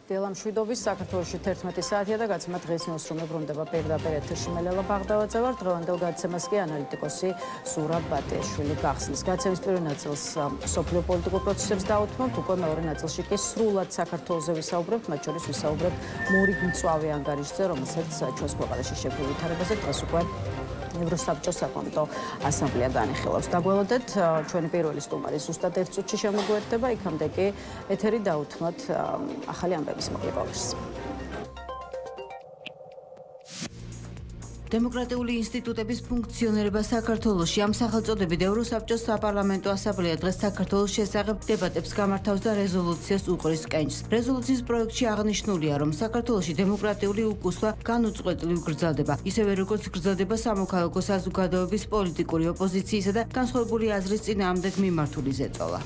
დილამშვიდობის საქართველოში 11 საათია და გაცემა დღეს ნიუსრუმი ბრუნდება პირდაპირ ეთერში. მე ლელა ბაღდავაძე ვარ. დღევანდელ გაცემას კი ანალიტიკოსი ზურაბ ბატიაშვილი გახსნის. გაცემის პირველ ნაწილს სოფლიო პოლიტიკურ პროცესებს დაუთმობთ, უკვე მეორე ნაწილში კი სრულად საქართველოზე ვისაუბრებთ, მათ შორის ვისაუბრებთ მორიგ მწვავე ანგარიშზე, რომელსაც ჩვენს ქვეყანაში შეფრულ ვითარებაზე დღეს უკვე ევროსაბჭოს საკონტო ასამბლეა განიხილავს. დაგველოდეთ, ჩვენი პირველი სტუმარი ზუსტად 1 წუთში შემოგვიერთდება, იქამდე კი ეთერი დაუთმოთ ახალი ამბების მოკლედობაში. დემოკრატიული ინსტიტუტების ფუნქციონირება საქართველოში ამ სახელწოდებით ევროსაბჭოს საპარლამენტო ასამბლეა დღეს საქართველოს შესახებ დებატებს გამართავს და რეზოლუციას უყრის კენჭს. რეზოლუციის პროექტში აღნიშნულია, რომ საქართველოში დემოკრატიული უკუსვა განუწყვეტლივ გრძელდება, ისევე როგორც გრძელდება სამოქალაქო საზოგადოების პოლიტიკური ოპოზიციისა და განსხვავებული აზრის წინააღმდეგ მიმართული ზეწოლა.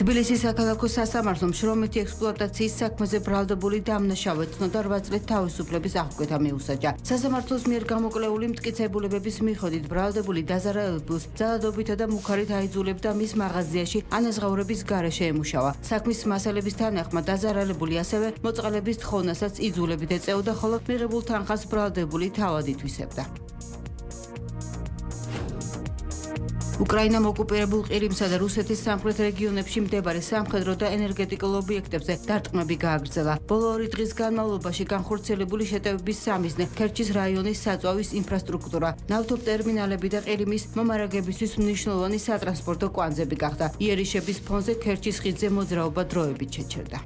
თბილისის საქალაქო სასამართლომ შრომითი ექსპლუატაციის საქმეზე ბრალდებული დამნაშავე ცნოდა 8 წლით თავისუფლების აღკვეთა მიუსაჯა. სასამართლოს მიერ გამოკლეული მტკიცებულებების მიხედვით ბრალდებული დაზარალებულს ძალადობითა და მუქარით აიძულებდა მის მაღაზიაში ანაზღაურების გარეშე ემუშავა. საქმის მასალების თანახმად დაზარალებული ასევე მოწყალების თხოვნასაც იძულებით ეწეოდა, ხოლო მიღებულ თანხას ბრალდებული თავად ითვისებდა. უკრაინამ ოკუპირებულ ყირიმსა და რუსეთის სამხრეთ რეგიონებში მდებარე სამხედრო და ენერგეტიკულ ობიექტებზე დარტყმები გააგრძელა. ბოლო 2 დღის განმავლობაში განხორციელებული შეტევების სამიზნე ქერჩის რაიონის საწვავის ინფრასტრუქტურა, ნავთობტერმინალები და ყირიმის მომარაგებისთვის მნიშვნელოვანი სატრანსპორტო კვანძები გახდა. იერიშების ფონზე ქერჩის ხიდზე მოძრაობა დროებით შეჩერდა.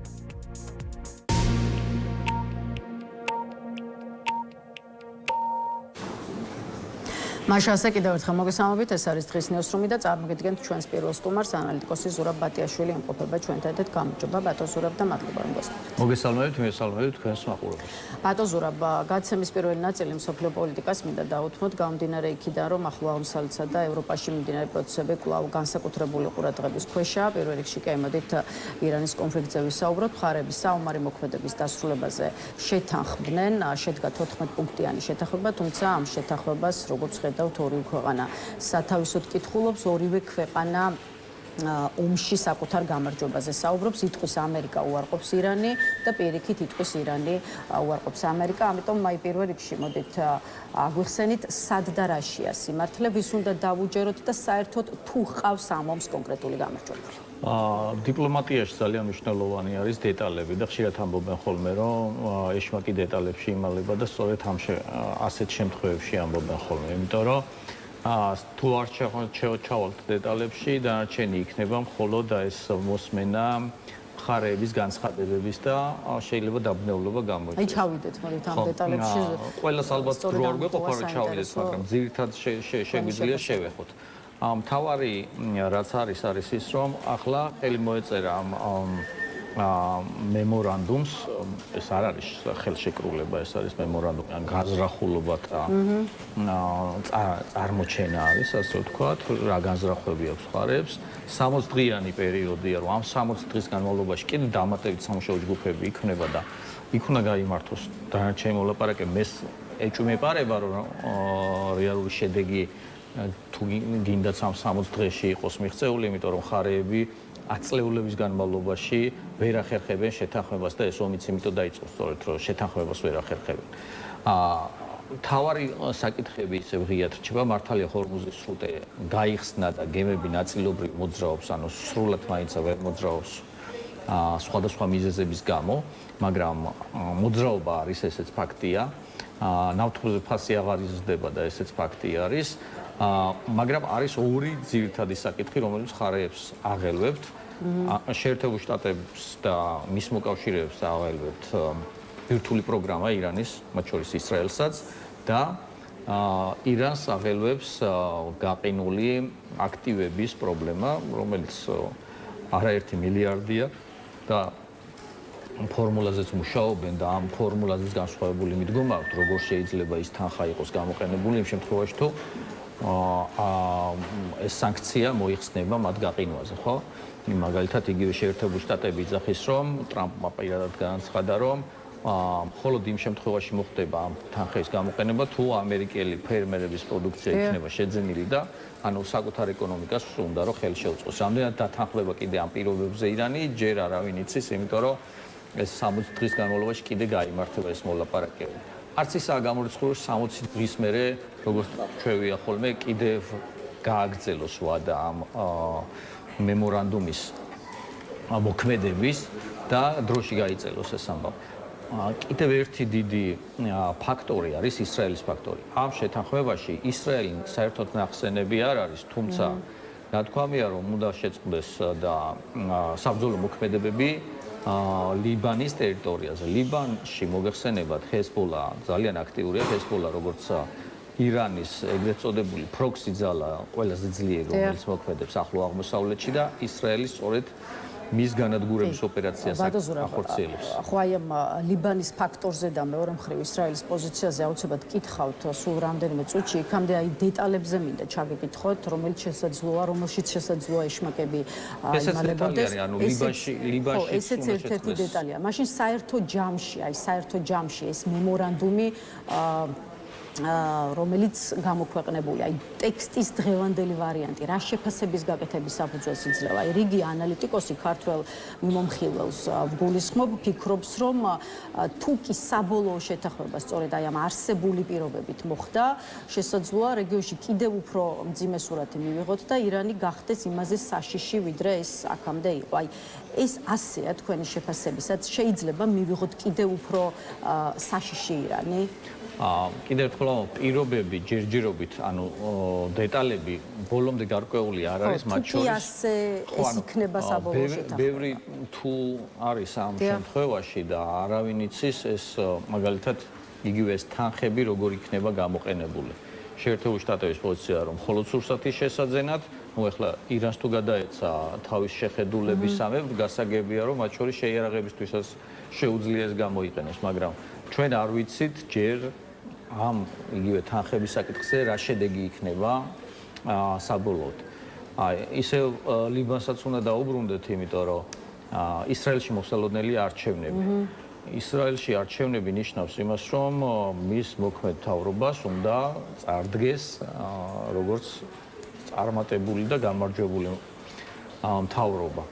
მაშასე კიდევ ერთხელ მოგესალმებით, ეს არის დღის ნიუსრუმი და წარმოგიდგენთ ჩვენს პირველ სტუმარს, ანალიტიკოსი ზურაბ ბატიაშვილი იმყოფება ჩვენთან ერთად. გამარჯობა ბატონ ზურაბ და მადლობა რომ გასწრაფეთ. მოგესალმებით, მოგესალმებით თქვენს მაყურებელს. ბატონ ზურაბ, გაცემის პირველი ნაწილი მსოფლიო პოლიტიკას მინდა დაუთმოთ, გამომდინარე იქიდან, რომ ახლო აღმოსავლეთსა და ევროპაში მიმდინარე პროცესები კვლავ განსაკუთრებული ყურადღების ქვეშაა. პირველ რიგში კი ამოდით ირანის კონფლიქტზე ვისაუბროთ, მხარეების საომარი მოქმედების დასრულებაზე შეთანხმდნენ, შედგა 14 პუნქტიანი შეთანხმება, თუმცა ამ შეთანხმებას როგორც ორივე ქვეყანა სათავისოდ კითხულობს, ორივე ქვეყანა ომში საკუთარ გამარჯვებაზე საუბრობს, იტყვის ამერიკა უარყოფს ირანი და პირიქით იტყვის ირანი უარყოფს ამერიკა. ამიტომ მაი პირველ რიგში მოდით აგვიხსენით, სად და რაშია სიმართლე, ვის უნდა დავუჯეროთ და საერთოდ თუ ჰყავს ამ ომს კონკრეტული გამარჯვებული. დიპლომატიაში ძალიან მნიშვნელოვანი არის დეტალები და ხშირად ამბობენ ხოლმე, რომ ეშმაკი დეტალებში იმალება და სწორედ ასეთ შემთხვევებში ამბობენ ხოლმე, იმიტომ რომ თუ არ ჩავალთ დეტალებში, დანარჩენი იქნება მხოლოდ ეს მოსმენა მხარეების განცხადებების და შეიძლება დაბნეულობა გამოიწვიოს. აი ჩავიდეთ მოდით ამ დეტალებში. ყველას ალბათ დრო არ გვეყოფა რომ ჩავიდეთ, მაგრამ ძირითადად შეგვიძლია შევეხოთ. მთავარი რაც არის ის, რომ ახლა ხელი მოეწერა მემორანდუმს, ეს არ არის ხელშეკრულება, ეს არის მემორანდუმი, ან განზრახულობათა წარმოჩენა არის, ასე ვთქვათ, რა განზრახვები აქვს მხარეებს. 60 დღიანი პერიოდია, რომ ამ 60 დღის განმავლობაში კიდევ დამატებით სამუშაო ჯგუფები იქნება და იქ უნდა გაიმართოს დანარჩენი მოლაპარაკებები. მე ეჭვმეპარება, რომ რეალური შედეგი თუ გინდათ 60 დღეში იყოს მიღწეული, იმიტომ რომ მხარეები ათწლეულების განმავლობაში ვერ ახერხებენ შეთანხმებას და ეს ომიც იმიტომ დაიწყო სწორედ, რომ შეთანხმებას ვერ ახერხებენ. მთავარი საკითხები ისევ ღიად რჩება, მართალია ჰორმუზის სრუტე გაიხსნა და გემები ნაწილობრივ მოძრაობს, ანუ სრულად მაინც ვერ მოძრაობს სხვადასხვა მიზეზების გამო, მაგრამ მოძრაობა არის, ესეც ფაქტია. ნავთობზე ფასი აღარ იზრდება და ესეც ფაქტი არის. მაგრამ არის ორი ძირითადი საკითხი, რომელიც მხარეებს აღელვებთ. შეერთებულ შტატებს და მის მოკავშირეებს აღელვებთ ბირთვული პროგრამა ირანის, მათ შორის ისრაელსაც და ირანს აღელვებს გაყინული აქტივების პრობლემა, რომელიც არაერთი მილიარდია და ფორმულაზეც მუშაობენ და ამ ფორმულაზეც განსხვავებული მიდგომა აქვს, როგორ შეიძლება ის თანხა იყოს გამოყენებული იმ შემთხვევაში, თუ ეს სანქცია მოიხსნება მათ გაყინვაზე, ხო? მაგალითად იგივე შეერთებული შტატები იძახის, რომ ტრამპმა პირადად განაცხადა, რომ მხოლოდ იმ შემთხვევაში მოხდება ამ თანხების გამოყენება, თუ ამერიკელი ფერმერების პროდუქცია იქნება შეძენილი და ანუ საკუთარ ეკონომიკას უნდა რომ ხელი შეუწყოს. რამდენად დათანხმდება კიდე ამ პირობებზე ირანი, ჯერ არავინ იცის, იმიტომ რომ ეს 60 დღის განმავლობაში კიდე გაიმართება ეს მოლაპარაკებები. არც ისაა გამორიცხული 60 დღის მერე, როგორც ჩვევია ხოლმე, კიდევ გააგრძელოს ვადა ამ მემორანდუმის მოქმედების და დროში გაიწელოს ეს ამბავი. კიდევ ერთი დიდი ფაქტორი არის ისრაელის ფაქტორი. ამ შეთანხმებაში ისრაელი საერთოდ ნახსენები არ არის, თუმცა ნათქვამია რომ უნდა შეწყდეს და საბრძოლო მოქმედებები ლიბანის ტერიტორიაზე. ლიბანში მოგეხსენებათ ჰეზბოლა ძალიან აქტიურია, ჰეზბოლა როგორც ირანის ეგრეთ წოდებული პროქსი ძალა ყველაზე ძლიერი რომელიც მოქმედებს ახლო აღმოსავლეთში და ისრაელი სწორედ მის განადგურების ოპერაციას ახორციელებს. ხო აი ამ ლიბანის ფაქტორზე და მეორე მხრივ ისრაელის პოზიციაზე აუცილებლად გითხავთ სულ რამდენიმე წუთში, იქამდე აი დეტალებზე მინდა ჩაგეკითხოთ, რომელიც შესაძლოა, რომელშიც შესაძლოა ეშმაკები იმალებოდეს. ანუ ლიბანში ესეც ერთ-ერთი დეტალია. მაშინ საერთო ჯამში ეს მემორანდუმი რომელიც გამოქვეყნებული, აი ტექსტის დღევანდელი ვარიანტი, რა შეფასების გაკეთების საფუძველს იძლევა. აი რიგი ანალიტიკოსი ქართველ მიმომხილველს გულისხმობ, ფიქრობს, რომ თუ კი საბოლოო შეთანხმება სწორედ აი ამ არსებული პირობებით მოხდა, შესაძლოა რეგიონში კიდევ უფრო მძიმე სურათი მივიღოთ და ირანი გახდეს იმაზე საშიში, ვიდრე ეს აქამდე იყო. აი ეს ასეა თქვენი შეფასებისაც შეიძლება მივიღოთ კიდევ უფრო საშიში ირანი? კიდევ ერთხელ პირობები ჯერჯერობით, ანუ დეტალები ბოლომდე გარკვეული არ არის, მათ შორის ეს იქნება საბოლოო შეთანხმება. ბევრი თუ არის ამ შემთხვევაში და არავინ იცის ეს მაგალითად იგივე ეს თანხები როგორ იქნება გამოყენებული. შეერთებული შტატების პოზიცია რომ მხოლოდ სურსათის შესაძენად, ну ეხლა ირანს თუ გადაეცა თავის შეხედულებისამე, გასაგებია რომ მათ შორის შეიარაღებისთვისაც შეუძლია ეს გამოიყენოს, მაგრამ ჩვენ არ ვიცით ჯერ ამ იგივე თანხების საკითხზე რა შედეგი იქნება საბოლოოდ. აი ისე ლიბანსაც უნდა დაუბრუნდეთ, იმიტომ რომ ისრაელში მოსალოდნელი არჩევნები. ისრაელში არჩევნები ნიშნავს იმას, რომ მის მოქმედ მთავრობას უნდა წარდგეს როგორც წარმატებული და გამარჯვებული მთავრობა.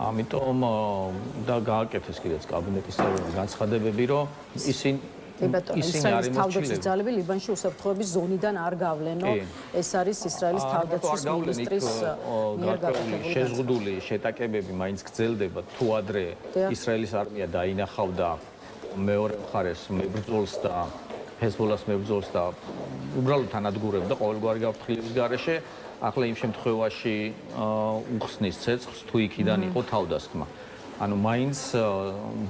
ამიტომ და გააკეთეს კიდეც კაბინეტის წევრების განცხადებები, რომ ისინი ისრაელის თავდაცვის ძალები ლიბანში უსაფრთხოების ზონიდან არ გავლენო. ეს არის ისრაელის თავდაცვის მინისტრის მიერ გაკეთებული შეზღუდული შეტაკებები მაინც გრძელდება, თუ ადრე ისრაელის არმია დაინახავდა მეორე მხარეს მებრძოლს და ჰეზბოლას მებრძოლს და უბრალოდ თანადგურებდა ყოველგვარი გაფრთხილების გარეშე. ახლა იმ შემთხვევაში უხსნის ცეცხლს თუ იქიდან იყო თავდასხმა. ანუ მაინც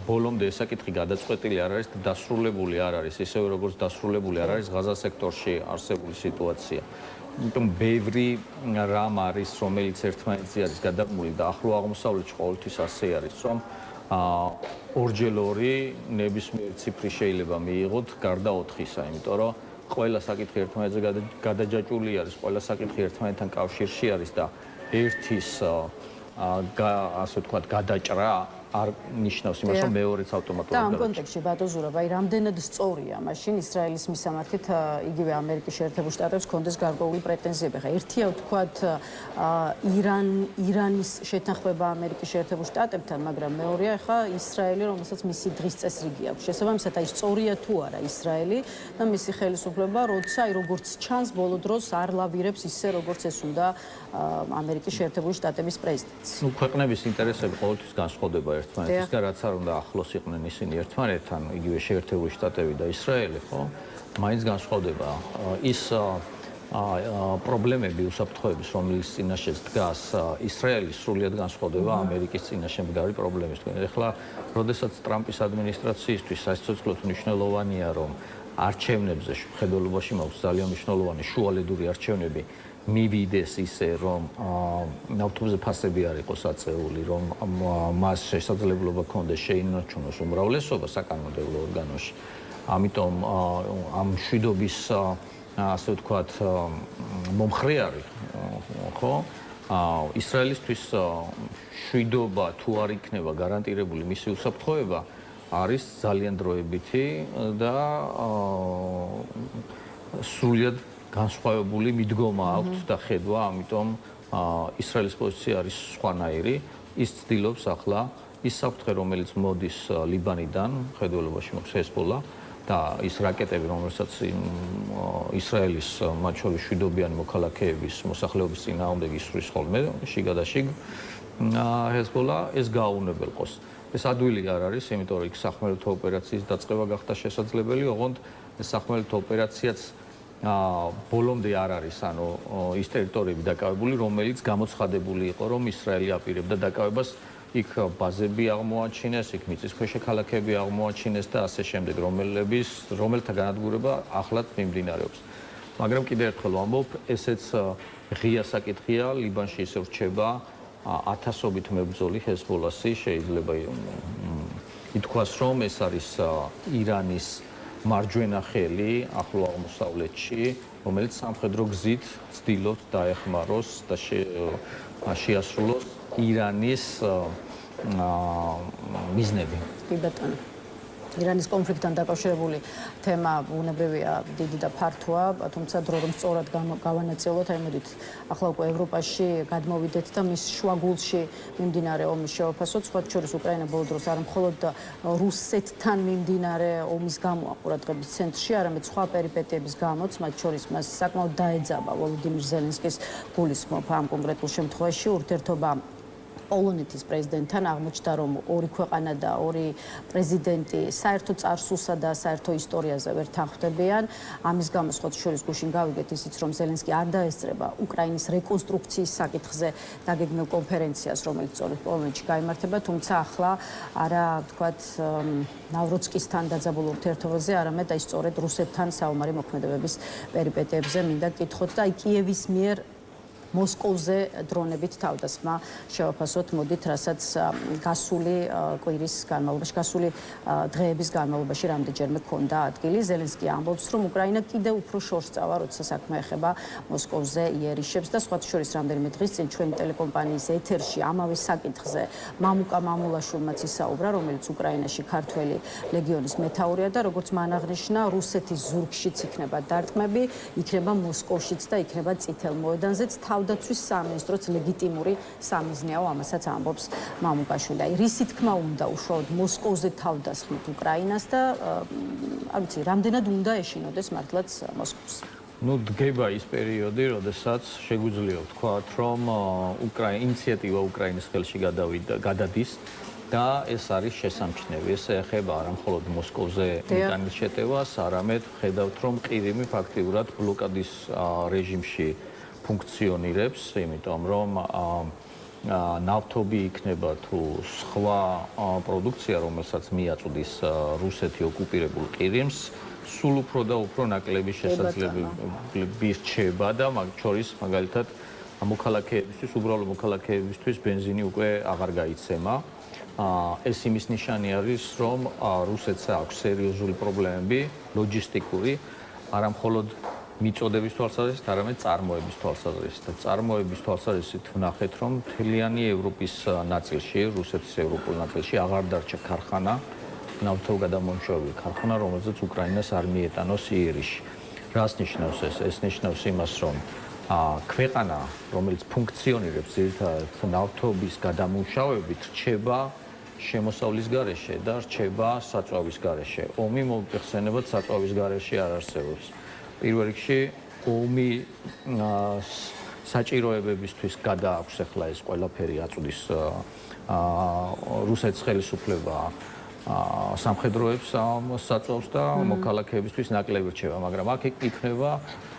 ბოლომდე ეს საკითხი გადაწყვეტილი არ არის და დასრულებული არ არის, ისევე როგორც დასრულებული არ არის ღაზა სექტორში არსებული სიტუაცია. იმიტომ ბევრი რამ არის, რომელიც ერთმანეთზე არის გადაბმული და ახლო აღმოსავლეთში ყოველთვის ასე არის, რომ ორჯერ ორი ნებისმიერი ციფრი შეიძლება მიიღოთ გარდა 4-ისა, იმიტომ რომ ყველა საკითხი ერთმანეთზე გადაჯაჭვული არის, ყველა საკითხი ერთმანეთთან კავშირში არის და ერთის ასე ვთქვათ, გადაჭრა არ ნიშნავს იმას, რომ მეორეც ავტომატურად და ამ კონტექსტში ბატონზურაბ, აი რამდენად სწორია მაშინ ისრაელის მისამართით იგივე ამერიკის შეერთებულ შტატებს კონდეს გარკვეული პრეტენზიები. ხა ერთია ვთქვათ ირანის შეთანხმება ამერიკის შეერთებულ შტატებთან, მაგრამ მეორეა ხა ისრაელი, რომელსაც მისი დღის წესრიგი აქვს. შესაბამისად, აი სწორია თუ არა ისრაელი და მისი ხელისუფლება, როცა აი როგორც ჩანს ბოლო დროს არ ლავირებს ისე როგორც ეს უნდა ამერიკის შეერთებული შტატების პრეზიდენტს. ნუ ქვეყნების ინტერესები ყოველთვის განსხვავდება ერთმანეთისგან, რაც არ უნდა ახლოს იყვნენ ისინი ერთმანეთთან, იგივე შეერთებული შტატები და ისრაელი, ხო? მაინც განსხვავდება ის პრობლემები უსაფრთხოების, რომელიც წინაშეც დგას ისრაელის, სრულიად განსხვავდება ამერიკის წინაშე მდგარი პრობლემისგან. ეხლა, როდესაც ტრამპის ადმინისტრაციისთვის სასიცოცხლოდ მნიშვნელოვანია, რომ არჩევნებზე შეხედულობაში მაქვს ძალიან მნიშვნელოვანი შუალედური არჩევნები მივიდეს ისე, რომ ავტობუსზე ფასები არ იყოს აწეული, რომ მას შესაძლებლობა ჰქონდეს შეინარჩუნოს უმრავლესობა საკანონმდებლო ორგანოში. ამიტომ ამ მშვიდობის ასე ვთქვათ მომხრეარი, ხო? ისრაელისთვის მშვიდობა თუ არ იქნება გარანტირებული მისი უსაფრთხოება, არის ძალიან დროებითი და სრულიად განსხვავებული მიდგომა აქვს და ხედვა, ამიტომ ისრაელის პოზიცია არის სხვანაირი. ის ცდილობს ახლა ის საფრთხე, რომელიც მოდის ლიბანიდან, ხედველობაში მოხს ჰეზბოლა და ის რაკეტები, რომელსაც ისრაელის მათ შორის შვიდობიანი მოქალაქეების მოსახლეობის წინააღმდეგ ისვრის ხოლმე შიგადაშიგ ჰეზბოლა ეს გააუნებელყოს. ეს ადვილი არ არის, იმიტომ რომ იქ სახმელეთო ოპერაციის დაწყება გახდა შესაძლებელი, ოღონდ ეს სახმელეთო ოპერაციაც ბოლომდე არ არის, ანუ ის ტერიტორიები დაკავებული, რომელიც გამოცხადებული იყო, რომ ისრაელი აპირებდა დაკავებას, იქ ბაზები აღმოაჩინეს, იქ მიწისქვეშა ქალაქები აღმოაჩინეს და ასე შემდეგ, რომელთა განადგურება ახლად მიმდინარეობს. მაგრამ კიდევ ერთხელ ვამბობ, ესეც ღია საკითხია, ლიბანში ისევ რჩება ათასობით მებრძოლი ჰეზბოლასი, შეიძლება ითქვას, რომ ეს არის ირანის მარჯვენა ხელი ახლო აღმოსავლეთში, რომელიც სამხედრო გზით ცდილობს დაეხმაროს და შეასრულოს ირანის მიზნები. კი ბატონო. ირანის კონფლიქტთან დაკავშირებული თემა ბუნებრივია დიდი და ფართოა, თუმცა დრო რომ სწორად გავანაწილოთ, აი მოდით ახლა უკვე ევროპაში გადმოვიდეთ და მის შუაგულში მიმდინარე ომის შევაფასოთ, სხვა შორის უკრაინა ბოლო დროს არ მხოლოდ რუსეთთან მიმდინარე ომის გამო ყურადღების ცენტრში, არამედ სხვა პერიპეტიების გამოც, მათ შორის მას საკმაოდ დაეძაბა ვოლოდიმირ ზელენსკის გულისხმობ ამ კონკრეტულ შემთხვევაში ურთიერთობა პოლონეთის პრეზიდენტთან აღმოჩნდა, რომ ორი ქვეყანა და ორი პრეზიდენტი საერთო წარსულსა და საერთო ისტორიაზე ვერ თანხვდებიან. ამის გამო სხვა შორის გუშინ გავიგეთ ისიც, რომ ზელენსკი არ დაესწრება უკრაინის რეკონსტრუქციის საკითხზე დაგეგმილ კონფერენციას, რომელიც სწორედ პოლონეთში გაიმართება, თუმცა ახლა არა, ვთქვათ, ნავროცკისთან დაძაბულ ურთიერთობაზე, არამედ აი სწორედ რუსეთთან საომარი მოქმედებების პერიპეტიებზე მინდა გკითხოთ და აი კიევის მიერ მოსკოვზე დრონებით თავდასხმა შევაფასოთ, მოდით, რასაც გასული კვირის განმავლობაში, გასული დღეების განმავლობაში რამდენჯერმე ჰქონდა ადგილი. ზელენსკი ამბობს, რომ უკრაინა კიდევ უფრო შორს წავა, როცა საქმე ეხება მოსკოვზე იერიშებს და სხვა შორის რამდენიმე დღის წინ ჩვენი ტელეკომპანიის ეთერში ამავე საკითხზე მამუკა მამულაშვილმაც ისაუბრა, რომელიც უკრაინაში ქართველი ლეგიონის მეთაურია და როგორც მან აღნიშნა, რუსეთის ზურგშიც იქნება დარტყმები, იქნება მოსკოვშიც და იქნება წითელ მოედანზეც. თავდაცვის სამინისტროც ლეგიტიმური სამიზნეაო, ამასაც ამბობს მამუკაშვილი. აი რისი თქმა უნდა უშუალოდ მოსკოვზე თავდასხმით უკრაინას და არ ვიცი, რამდენად უნდა ეშინოდეს მართლაც მოსკოვს. ნუ დგება ის პერიოდი, როდესაც შეგვიძლია ვთქვათ, რომ ინიციატივა უკრაინის ხელში გადადის და ეს არის შესამჩნევი. ეს ეხება არა მხოლოდ მოსკოვზე მიტანის შეტევას, არამედ ხედავთ, რომ ყირიმი ფაქტიურად ბლოკადის რეჟიმში ფუნქციონირებს, იმიტომ რომ ნავთობი იქნება თუ სხვა პროდუქცია, რომელსაც მიაწვდის რუსეთი ოკუპირებულ ყირიმს, სულ უფრო და უფრო ნაკლები შესაძლებლობები რჩება და მათ შორის მაგალითად მოქალაქეებისთვის, უბრალო მოქალაქეებისთვის ბენზინი უკვე აღარ გაიცემა. ეს იმის ნიშანი არის, რომ რუსეთს აქვს სერიოზული პრობლემები, ლოჯისტიკური, არა მხოლოდ მიწოდების თვალსაზრისით, არამედ წარმოების თვალსაზრისით. წარმოების თვალსაზრისით ვნახეთ, რომ მთლიანი ევროპის ნაწილში, რუსეთის ევროპულ ნაწილში აღარ დარჩა ქარხანა, ნავთობგადამამუშავებელი ქარხანა, რომელზეც უკრაინას არ მიეტანოს იერიში. რას ნიშნავს ეს? ეს ნიშნავს იმას, რომ ქვეყანა, რომელიც ფუნქციონირებს ძირითადად ნავთობის გადამამუშავებით, რჩება შემოსავლის გარეშე და რჩება საწვავის გარეშე. ომი მოიხსენებათ საწვავის გარეშე არ არსებობს. პირველ რიგში ომი საჭიროებებისთვის გადააქვს ახლა ეს ყველაფერი აწვდის რუსეთის ხელისუფლება სამხედროებს საწვავს და მოქალაქეებისთვის ნაკლები რჩება, მაგრამ აქ იქნება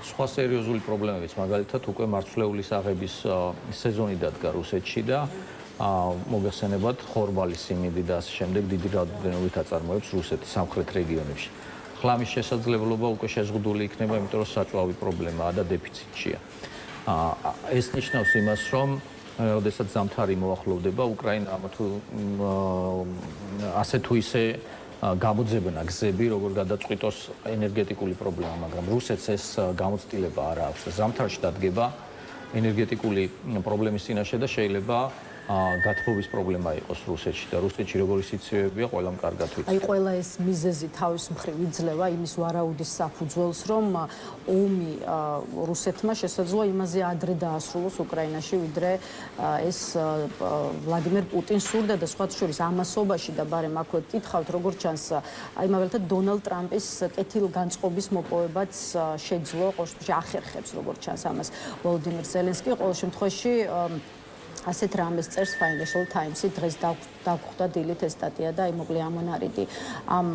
სხვა სერიოზული პრობლემებიც, მაგალითად უკვე მარცვლეულის აღების სეზონი დადგა რუსეთში და მოგეხსენებათ ხორბალის სიმინდი და ასე შემდეგ დიდი რაოდენობით აწარმოებს რუსეთის სამხრეთ რეგიონებში. ხლამის შესაძლებლობა უკვე შეზღუდული იქნება, იმიტომ რომ საწვავი პრობლემაა და დეფიციტშია. ეს ნიშნავს იმას, რომ როდესაც ზამთარი მოახლოვდება, უკრაინა ასე თუ ისე გამოძებნა გზები, როგორ გადაწყვიტოს ენერგეტიკული პრობლემა, მაგრამ რუსეთს ეს გამოცდილება არ აქვს. ზამთარში დადგება ენერგეტიკული პრობლემის წინაშე და შეიძლება გათხოვის პრობლემა იყოს რუსეთში და რუსეთში როგორი სიციოებია ყველამ კარგად ვიცით. აი ყველა ეს მიზეზი თავის მხრივ იძლევა იმის ვარაუდის საფუძველს, რომ ომი რუსეთმა შესაძლოა იმაზე ადრე დაასრულოს უკრაინაში, ვიდრე ეს ვლადიმერ პუტინს სურდა და სხვათა შორის ამასობაში და ბარემ აქვე გითხავთ, როგორც ჩანს, აი მაგალითად დონალდ ტრამპის კეთილგანწყობის მოპოვებაც შეძლო, ყოველ შემთხვევაში ახერხებს, როგორც ჩანს ამას ვოლოდიმირ ზელენსკი, ყოველ შემთხვევაში ასეთ რამეს წერს Financial Times-ი დღეს დაგხვდა დილით ეს სტატია და აი მოკლე ამონარიდი ამ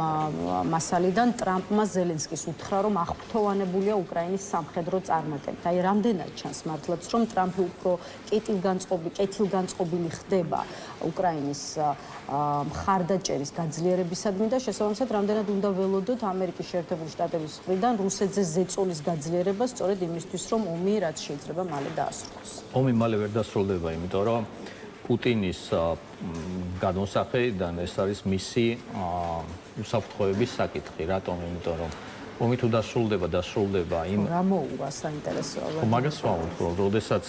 მასალიდან ტრამპმა ზელენსკის უთხრა რომ აღფრთოვანებულია უკრაინის სამხედრო წარმატებით. აი რამდენად ჩანს მართლაც რომ ტრამპი უფრო კეთილგანწყობილი ხდება უკრაინის მხარდაჭერის გაძლიერებისადმი და შესაბამისად რამდენად უნდა ველოდოთ ამერიკის შეერთებული შტატების მხრიდან რუსეთზე ზეწოლის გაძლიერებას სწორედ იმისთვის რომ ომი რაც შეიძლება მალე დაასრულოს. ომი მალე ვერ დასრულდება, იმიტომ რომ პუტინის გადმოსახედიდან ეს არის მისი უსაფრთხოების საკითხი. რატომ? იმიტომ რომ ომი თუ დასრულდება იმ რა მოუვა საინტერესოა. მაგას ვამბობ, რომ როდესაც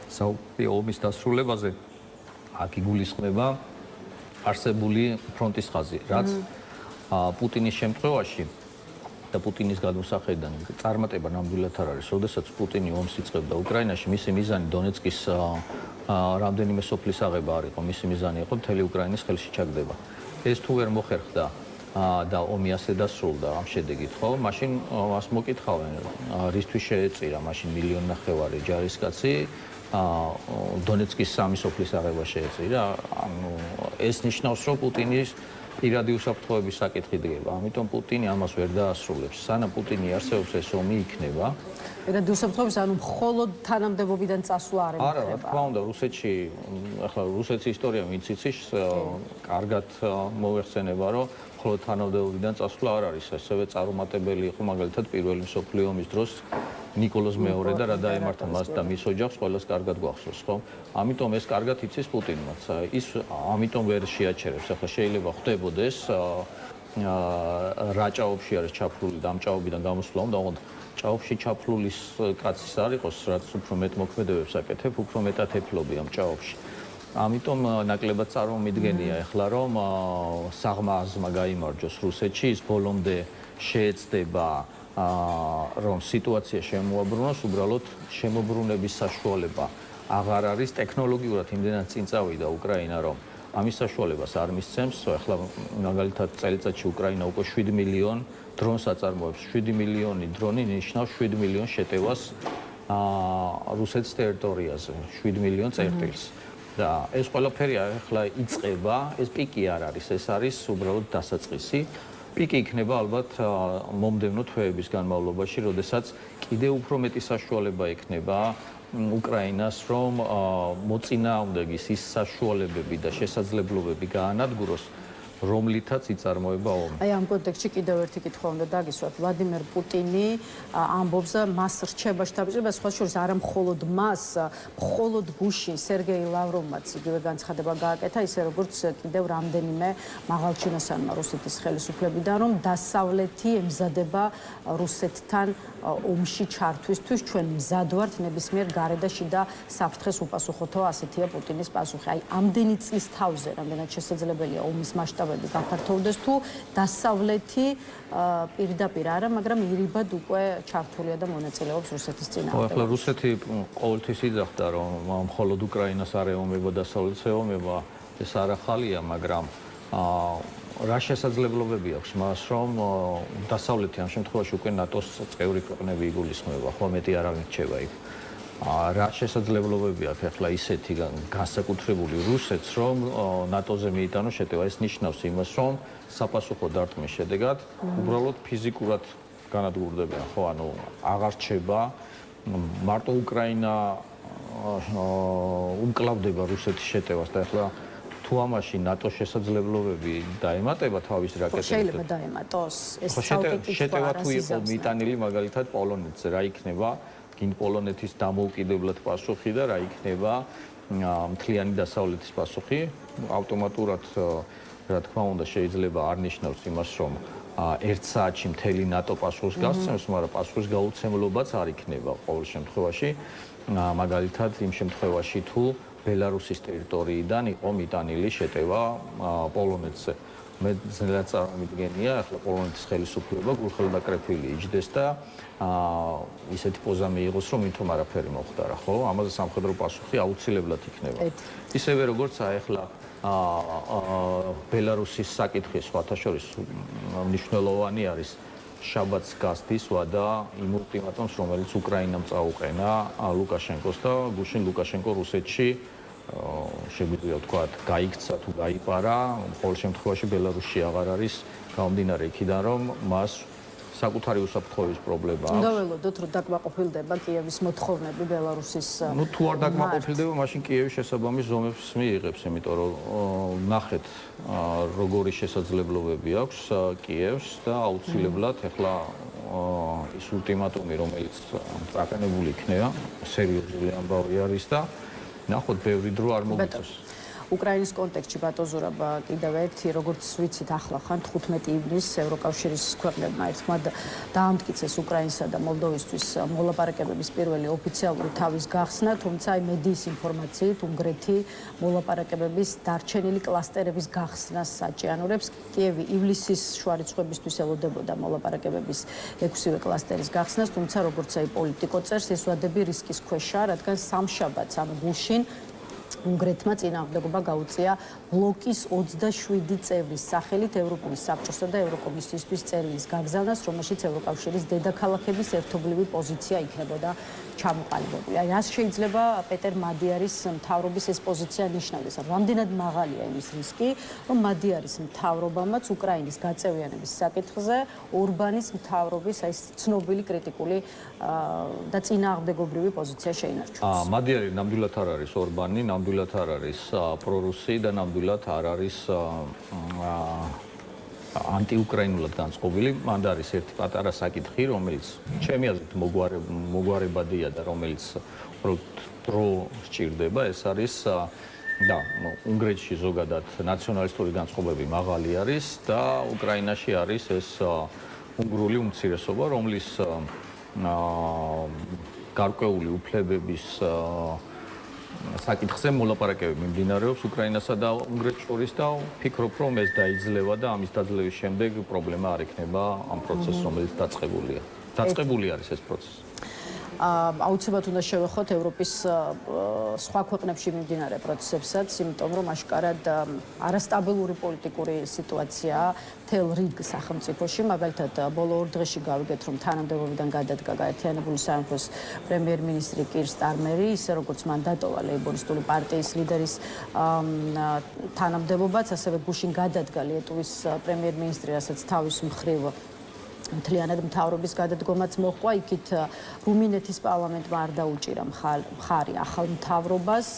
საუბარია ომის დასრულებაზე, აქ იგულისხმება არსებული ფრონტის ხაზი, რაც პუტინის შემთხვევაში და პუტინის გადმოსახედიდან წარმატება ნამდვილად არ არის. როდესაც პუტინი ომს იწყებდა უკრაინაში, მისი მიზანი დონეცკის რამდენიმე სოფლის აღება არ იყო, მისი მიზანი იყო მთელი უკრაინის ხელში ჩაგდება. ეს თუ ვერ მოხერხდა და ომი ასე დასრულდა ამ შედეგით, ხო? მაშინ მას მოკითხავენ, რისთვის შეეწირა მაშინ 1,5 მილიონი ჯარისკაცი დონეცკის სამი სოფლის აღება შეეწირა. ანუ ეს ნიშნავს, რომ პუტინის პირადი უსაფრთხოების საკითხი დგება. ამიტომ პუტინი ამას ვერ დაასრულებს. სანამ პუტინი არსებობს, ეს ომი იქნება. პირადი უსაფრთხოების, ანუ მხოლოდ თანამდებობიდან წასვლა არ ემუქრება. არა, რა თქმა უნდა, რუსეთში, ახლა რუსეთის ისტორია ვინც იცის, კარგად მოიხსენება, რომ მხოლოდ თანამდებობიდან წასვლა არ არის. ასევე წარუმატებელი იყო მაგალითად პირველი მსოფლიო ომის დროს ნიკოლოზ მეორე და რა დაემართა მას და მის ოჯახს, ყველას კარგად გვახსოვს, ხო? ამიტომ ეს კარგად იცის პუტინმაც. ის ამიტომ ვერ შეაჩერებს. ახლა შეიძლება ხდებოდეს რა ჭაობში არის ჩაფლული და ამ ჭაობიდან გამოსვლა უნდა, ოღონდ ჭაობში ჩაფლულის კაცის არ იყოს, რაც უფრო მეტ მოქმედებებს აკეთებ, უფრო მეტად ეფლობი ამ ჭაობში. ამიტომ ნაკლებად წარმომიდგენია ახლა რომ საღმა აზმა გაიმარჯოს რუსეთში, ის ბოლომდე შეეცდება რომ სიტუაცია შემოაბრუნოს, უბრალოდ შემოbrunების საშუალება აღარ არის ტექნოლოგიურად იმდენად წინ წავიდა უკრაინა, რომ ამის საშუალებას არ მისცემს. ახლა მაგალითად წელიწადში უკრაინა უკვე 7 მილიონ დრონს აწარმოებს. 7 მილიონი დრონი ნიშნავს 7 მილიონ შეტევას რუსეთის ტერიტორიაზე, 7 მილიონ წერტილს. და ეს ყველაფერი ახლა იწყება, ეს პიკი არ არის, ეს არის უბრალოდ დასაწყისი. პიკი იქნება ალბათ მომდევნო თვეების განმავლობაში, როდესაც კიდევ უფრო მეტი საშუალება ექნება უკრაინას, რომ მოწინააღმდეგის ის საშუალებები და შესაძლებლობები გაანადგუროს, რომლითაც იწარმოება ომი. აი ამ კონტექსტში კიდევ ერთი კითხვა უნდა დაგისვათ. ვლადიმერ პუტინი ამბობს და მას რჩება შტაბ-ბიჭება, სხვა შორის არა მხოლოდ მას, მხოლოდ გუშინ სერგეი ლავროვმაც იგივე განცხადება გააკეთა, ისე როგორც კიდევ რამდენიმე მაღალჩინოსანმა რუსეთის ხელისუფლებიდან, რომ დასავლეთი ემზადება რუსეთთან ომში ჩართვისთვის, ჩვენ მზად ვართ ნებისმიერ გარე და შიდა საფრთხეს უპასუხოთო, ასეთია პუტინის პასუხი. აი ამდენი წლის თავზე, რამდენად შესაძლებელია ომის მასშტაბები გაფართოვდეს თუ დასავლეთი პირდაპირ არა, მაგრამ ირიბად უკვე ჩართულია და მონაწილეობს რუსეთის წინააღმდეგ. ახლა რუსეთი ყოველთვის იძახდა, რომ მხოლოდ უკრაინას არ ეომება, დასავლეთს ეომება, ეს არ ახალია, მაგრამ რა შესაძლებლობები აქვს მას, რომ დასავლეთი ამ შემთხვევაში უკვე ნატოს წევრი ქვეყნები იგულისხმება, ხო მეტი არავინ რჩება იქ. რა შესაძლებლობები აქვს ახლა ისეთი განსაკუთრებული რუსეთს, რომ ნატოზე მიიტანოს შეტევა. ეს ნიშნავს იმას, რომ საპასუხო დარტყმის შედეგად უბრალოდ ფიზიკურად განადგურდებიან, ხო, ანუ აღარ რჩება მარტო უკრაინა უმკლავდება რუსეთის შეტევას და ახლა თუ ამაში ნატოს შესაძლებლობები დაემატება თავის რაკეტებით. შეიძლება დაემატოს. ეს ცალკე შეტევა თუ იყო მიტანილი მაგალითად პოლონეთზე, რა იქნება? გინ პოლონეთის დამოუკიდებლად პასუხი და რა იქნება მთლიანი დასავლეთის პასუხი. ავტომატურად რა თქმა უნდა შეიძლება არ ნიშნავს იმას, რომ ერთ საათში მთელი ნატო პასუხს გასცემს, მაგრამ პასუხის გაუცემლობაც არ იქნება ყოველ შემთხვევაში. მაგალითად იმ შემთხვევაში თუ ბელარუსის ტერიტორიიდან იყო მიტანილი შეტევა პოლონეთზე. მე ძნელად წარმოვიდგენია, ახლა პოლონეთის ხელისუფლება გულხელდაკრეფილი იჯდეს და ისეთი პოზა მიიღოს, რომ მითომ არაფერი მოხდა რა, ხო? ამაზე სამხედრო პასუხი აუცილებლად იქნება. ისევე როგორც ახლა ბელარუსის საკითხი სხვათა შორის მნიშვნელოვანი არის შაბათს გასდის ვადა იმ ულტიმატუმს, რომელიც უკრაინამ წაუყენა ლუკაშენკოს და გუშინ ლუკაშენკო რუსეთში შეგვიძლია ვთქვათ, გაიქცა თუ გაიპარა, ყოველ შემთხვევაში ბელარუსში აღარ არის გამომდინარე იქიდან, რომ მას საკუთარი უსაფრთხოების პრობლემა აქვს. უნდა ველოდოთ, რომ დაკმაყოფილდება კიევის მოთხოვნები ბელარუსის. თუ არ დაკმაყოფილდება, მაშინ კიევი შესაბამის ზომებს მიიღებს, იმიტომ რომ ნახეთ, როგორი შესაძლებლობები აქვს კიევს და აუცილებლად ეხლა ის ულტიმატუმი, რომელიც წაყენებული იქნება, სერიოზული ამბავი არის და ნახოთ, ბევრი დრო არ მოგიწევს. უკრაინის კონტექსტში ბატონზურაბ კიდევ ერთი, როგორც ვიცით, ახლა ხან 15 ივნისს ევროკავშირის ქვეყნებმა ერთხმად დაამტკიცეს უკრაინსა და მოლდოვისთვის მოლაპარაკებების პირველი ოფიციალური თავის გახსნა, თუმცა აი მედიის ინფორმაციით უნგრეთი მოლაპარაკებების დარჩენილი კლასტერების გახსნას საჭიანურებს. კიევი ივლისის შუა რიცხვებისთვის ელოდებოდა მოლაპარაკებების 6-ვე კლასტერის გახსნას, თუმცა როგორც აი პოლიტიკო წერს, ეს ვადები რისკის ქვეშაა, რადგან სამშაბათს, ანუ გუშინ უნგრეთმა წინააღმდეგობა გაუწია ბლოკის 27 წევრის სახელით ევროპული საბჭოსა და ევროკომისიისთვის წერილის გაგზავნას, რომელშიც ევროკავშირის დედაქალაქების ერთობლივი პოზიცია იქნებოდა ჩამოყალიბებული. აი, რას შეიძლება პეტერ მადიარის მთავრობის ეს პოზიცია ნიშნავდეს? რამდენად მაღალია იმის რისკი, რომ მადიარის მთავრობამაც უკრაინის გაწევიანების საკითხზე ორბანის მთავრობის აი ცნობილი კრიტიკული და წინააღმდეგობრივი პოზიცია შეინარჩუნოს. მადიარი ნამდვილად არ არის ორბანი, ნამდვილად არ არის პრორუსი და ნამდვილად არ არის ანტიუკრაინულად განწყობილი. მან არის ერთი პატარა საკითხი, რომელიც ჩემი აზრით მოგვარებადია და რომელიც დრო სჭირდება, ეს არის და უნგრეთში ზოგადად ნაციონალისტური განწყობები მაღალი არის და უკრაინაში არის ეს უნგრული უმცირესობა, რომლის გარკვეული უფლებების საკითხზე მოლაპარაკებები მიმდინარეობს უკრაინასა და უნგრეთს შორის და ვფიქრობ, რომ ეს დაიძლევა და ამის დაძლევის შემდეგ პრობლემა არ იქნება ამ პროცესს, რომელიც დაწყებულია. დაწყებული არის ეს პროცესი. აუცილებლად უნდა შევეხოთ ევროპის სხვა ქვეყნებში მიმდინარე პროცესებსაც, იმიტომ რომ აშკარად არასტაბილური პოლიტიკური სიტუაციაა მთელ რიგ სახელმწიფოში. მაგალითად, ბოლო 2 დღეში გავიგეთ, რომ თანამდებობიდან გადადგა გაერთიანებული სამეფოს პრემიერ-მინისტრი კირ სტარმერი, ისე როგორც მან დატოვა ლეიბორისტული პარტიის ლიდერის თანამდებობაც, ასევე გუშინ გადადგა ლიეტუვის პრემიერ-მინისტრი, რასაც თავის მხრივ მთლიანად მთავრობის გადადგომაც მოჰყვა. იქით რუმინეთის პარლამენტმა არ დაუჭირა მხარი ახალ მთავრობას,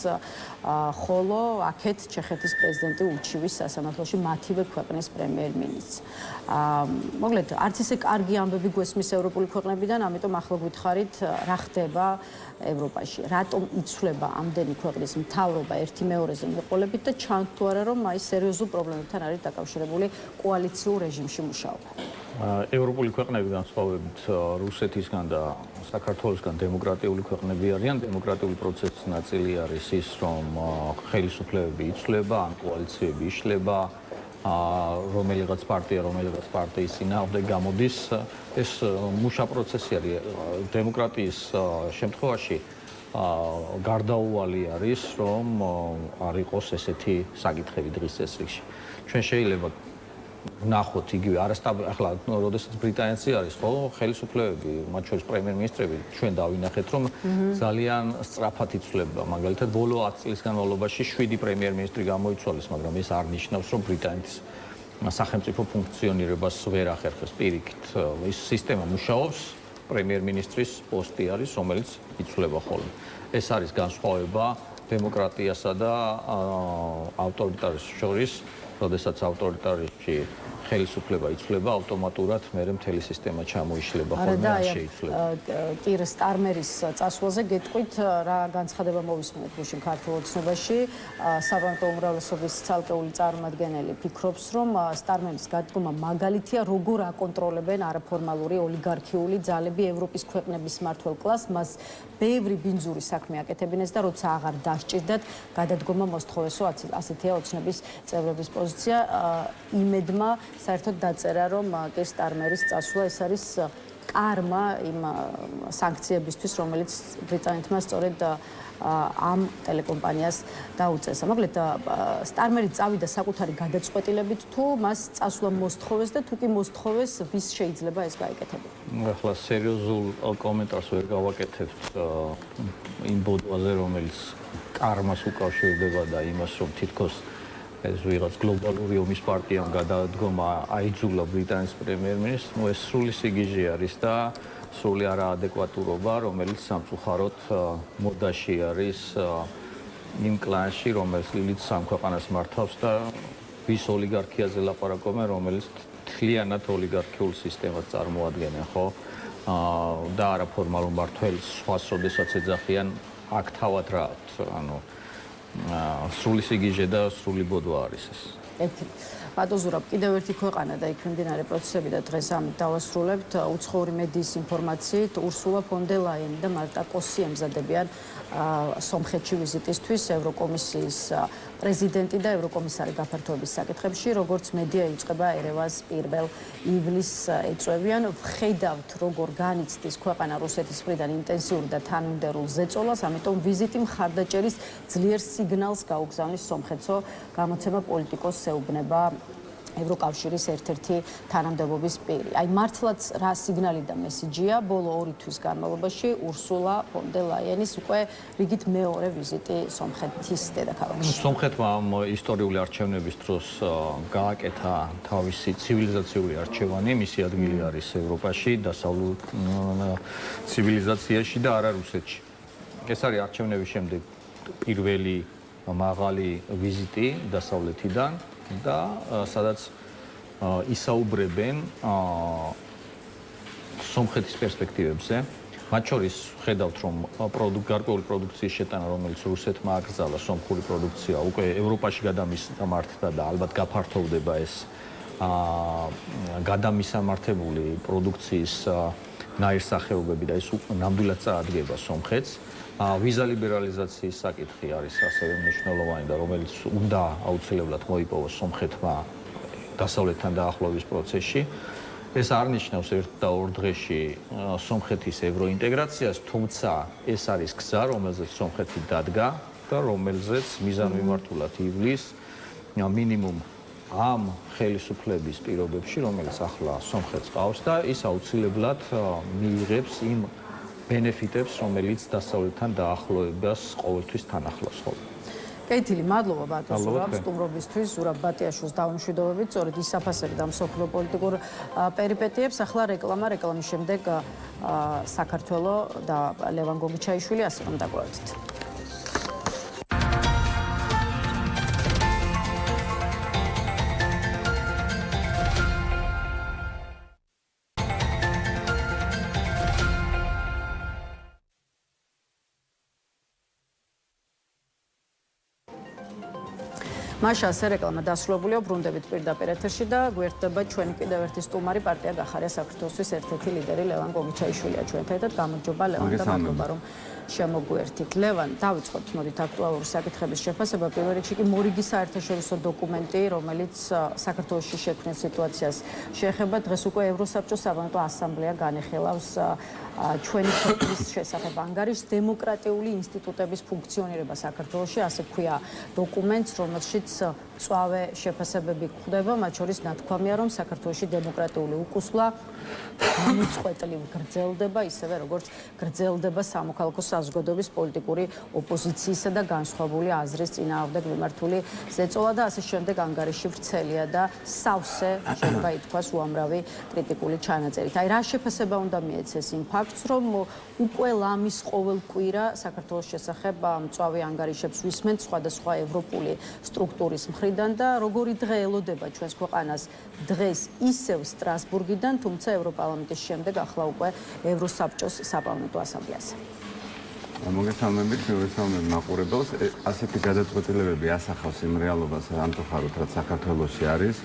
ხოლო აქეთ ჩეხეთის პრეზიდენტი ურჩივის სასამართლოში მათივე ქვეყნის პრემიერ-მინისტრს. მოკლედ, არც ისე კარგი ამბები გვესმის ევროპული ქვეყნებიდან, ამიტომ ახლა გითხარით, რა ხდება ევროპაში, რატომ იცვლება ამდენი ქვეყნის მთავრობა ერთი მეორეზე მიყოლებით და ჩანს თუ არა, რომ აი სერიოზულ პრობლემებთან არის დაკავშირებული კოალიციურ რეჟიმში მუშაობა. ევროპული ქვეყნები განსხვავებით რუსეთისგან და საქართველოსგან დემოკრატიული ქვეყნები არიან. დემოკრატიული პროცესის ნაწილი არის ის, რომ ხელისუფლებები იცვლება, ან კოალიციები იშლება, რომელიღაც პარტიის წინააღმდეგ გამოდის. ეს მუშა პროცესი არის. დემოკრატიის შემთხვევაში გარდაუვალი არის, რომ არ იყოს ესეთი საკითხები დღის წესრიგში. ჩვენ შეიძლება ნახოთ იგივე ახლა როდესაც ბრიტანეთში არის ხო ხელისუფლებები, მათ შორის პრემიერ-მინისტრები, ჩვენ დავინახეთ, რომ ძალიან სწრაფად იცვლება. მაგალითად, ბოლო 10 წლის განმავლობაში 7 პრემიერ-მინისტრი გამოიცვალეს, მაგრამ ეს არ ნიშნავს, რომ ბრიტანეთის სახელმწიფო ფუნქციონირებას ვერ ახერხებს. პირიქით, ის სისტემა მუშაობს, პრემიერ-მინისტრის პოსტი არის, რომელიც იცვლება ხოლმე. ეს არის განსხვავება დემოკრატიასა და ავტორიტარიზმის შორის. როდესაც ავტორიტარიზმში ხელისუფლება იცვლება ავტომატურად მერე მთელი სისტემა ჩამოიშლება ხოლმე არ შეიცვლება. კირ სტარმერის წასვლაზე გეტყვით რა განცხადება მოვისმენთ გუშინ ქართულ ოცნებაში. საბანკო უმრავლესობის ცალკეული წარმომადგენელი ფიქრობს, რომ სტარმერის გადგომა მაგალითია, როგორ აკონტროლებენ არაფორმალური ოლიგარქიული ძალები ევროპის ქვეყნების მმართველ კლასს, მას ბევრი ბინძური საქმე აკეთებინეს და როცა აღარ დასჭირდათ, გადადგომა მოსთხოვესო, ასეთია ოცნების წევრების პოზიცია. იმედმა საერთოდ დაწერა, რომ კირ სტარმერის წასვლა ეს არის კარმა იმ სანქციებისთვის, რომელიც ბრიტანეთმა სწორედ ამ ტელეკომპანიას დაუწესა. მოკლედ, სტარმერი წავიდა საკუთარი გადაწყვეტილებით თუ მას წასვლა მოსთხოვეს და თუ კი მოსთხოვეს, ვის შეიძლება ეს გაეკეთებინა? ახლა სერიოზულ კომენტარს ვერ გავაკეთებთ იმ ბოდვაზე, რომელიც კარმას უკავშირდება და იმას, რომ თითქოს ეს ვიღაც გლობალური ომის პარტიამ გადადგომა აიძულა ბრიტანეთის პრემიერ-მინისტრს, ეს სრული სიგიჟე არის და სრული არაადეკვატურობა, რომელიც სამწუხაროდ მოდაში არის იმ კლანში, რომელიც სამ ქვეყანას მართავს და ვის ოლიგარქიაზე ლაპარაკობენ, რომელიც თლიანად ოლიგარქიულ სისტემას წარმოადგენენ, ხო? და არაფორმალურ მმართველს სხვას როდესაც ეძახიან, აქ თავად რა აქვს, ანუ სრული სიგიჟე და სრული ბოდვა არის ეს. პატოზურაბ, კიდევ ერთი ქვეყანა და იქ მიმდინარე პროცესები და დღეს ამით დავასრულებთ. უცხოური მედიის ინფორმაციით, ურსულა ფონ დერ ლაიენი და მარტა კოსი ემზადებიან სომხეთში ვიზიტისთვის ევროკომისიის პრეზიდენტი და ევროკომისარი გაფართოების საკითხებში, როგორც მედია იწყება ერევანს 1 ივლისს ეწევიან. ვხედავთ, როგორ განიცდის ქვეყანა რუსეთის მხრიდან ინტენსიურ და თანმიმდევრულ ზეწოლას, ამიტომ ვიზიტი მხარდაჭერის ძლიერ სიგნალს გაუგზავნის სომხეთსო გამოცემა პოლიტიკოსს ეუბნება ევროკავშირის ერთ-ერთი თანამდებობის პირი. აი მართლაც რა სიგნალი და მესიჯია ბოლო 2 თვის განმავლობაში ურსულა ფონ დერ ლაიენის უკვე რიგით მეორე ვიზიტი სომხეთის დედაქალაქში. სომხეთმა ამ ისტორიული არჩევნების დროს გააკეთა თავისი ცივილიზაციური არჩევანი, მისი ადგილი არის ევროპაში, დასავლურ ცივილიზაციაში და არა რუსეთში. ეს არის არჩევნების შემდეგ პირველი მაღალი ვიზიტი დასავლეთიდან და სადაც ისაუბრებენ სომხეთის პერსპექტივებზე. მათ შორის ხედავთ, რომ გარკვეული პროდუქციის შეტანა, რომელიც რუსეთმა აკრძალა, სომხური პროდუქცია უკვე ევროპაში გადამისამართდა და ალბათ გაფართოვდება ეს გადამისამართებული პროდუქციის ნაირსახეობები და ეს ნამდვილად წაადგება სომხეთს. ვიზა ლიბერალიზაციის საკითხი არის ასევე მნიშვნელოვანი და რომელიც უნდა აუცილებლად მოიპოვოს სომხეთმა დასავლეთთან დაახლოების პროცესში. ეს არ ნიშნავს ერთ და ორ დღეში სომხეთის ევროინტეგრაციას, თუმცა ეს არის გზა, რომელზეც სომხეთი დადგა და რომელზეც მიზანმიმართულად ივლის მინიმუმ ამ ხელისუფლების პირობებში, რომელიც ახლა სომხეთს ყავს და ის აუცილებლად მიიღებს იმ ბენეფიტებს, რომელიც დასავლეთთან დაახლოებას ყოველთვის თან ახლავს ხოლმე. კეთილი, მადლობა ბატონო სტუმრობისთვის, ზურაბ ბატიაშვილს დავუმშვიდობებით, სწორედ ის საფასებდა მსოფლიო პოლიტიკურ პერიპეტიებს. ახლა რეკლამის შემდეგ საქართველოს და ლევან გოგიჩაიშვილი, ასე რომ დაგვაერთით. მაშა ასე რეკლამა დასრულებულია, ბრუნდებით პირდაპირ ეთერში და გვერდდება ჩვენი კიდევ ერთი სტუმარი პარტია გახარია საქართველოს ერთ-ერთი ლიდერი ლევან გოგიჩაიშვილია ჩვენთან ერთად. გამარჯობა ლევან და მადლობა რომ შემოგვერთით. ლევან, დავიწყოთ მოდით აქტუალური საკითხების შეფასება. პირველ რიგში კი მორიგი საერთაშორისო დოკუმენტი, რომელიც საქართველოში შექმნილ სიტუაციას შეეხება. დღეს უკვე ევროსაბჭოს საბანკო ასამბლეა განეხილავს ჩვენი ქვეყნის შესახებ ანგარიშს დემოკრატიული ინსტიტუტების ფუნქციონირება საქართველოში, ასე ქვია დოკუმენტს, რომელშიც მწვავე შეფასებები გვხვდება, მათ შორის ნათქვამია, რომ საქართველოში დემოკრატიული უკუსლა გამოწყვეტლივ გრძელდება, ისევე როგორც გრძელდება სამოქალაქო საზოგადოების პოლიტიკური ოპოზიციისა და განსხვავებული აზრის წინააღმდეგ მიმართული ზეწოლა და ასე შემდეგ ანგარიში ვრცელია და სავსე შეიძლება ითქვას უამრავი კრიტიკული ჩანაწერით. აი რა შეფასება უნდა მიეცეს იმ ფაქტს, რომ უკვე ლამის ყოველ კვირა საქართველოს შესახებ მწვავე ანგარიშებს ვისმენთ სხვადასხვა ევროპული სტრუქტურები კულტურის მხრიდან და როგორი დღე ელოდება ჩვენს ქვეყანას დღეს ისევ სტრასბურგიდან, თუმცა ევროპარლამენტის შემდეგ ახლა უკვე ევროსაბჭოს საპარლამენტო ასამბლეაზე. მოგესალმებით, მოგესალმებით მაყურებელს. ასეთი გადაწყვეტილებები ასახავს იმ რეალობას, ამწუხაროდ, რაც საქართველოში არის.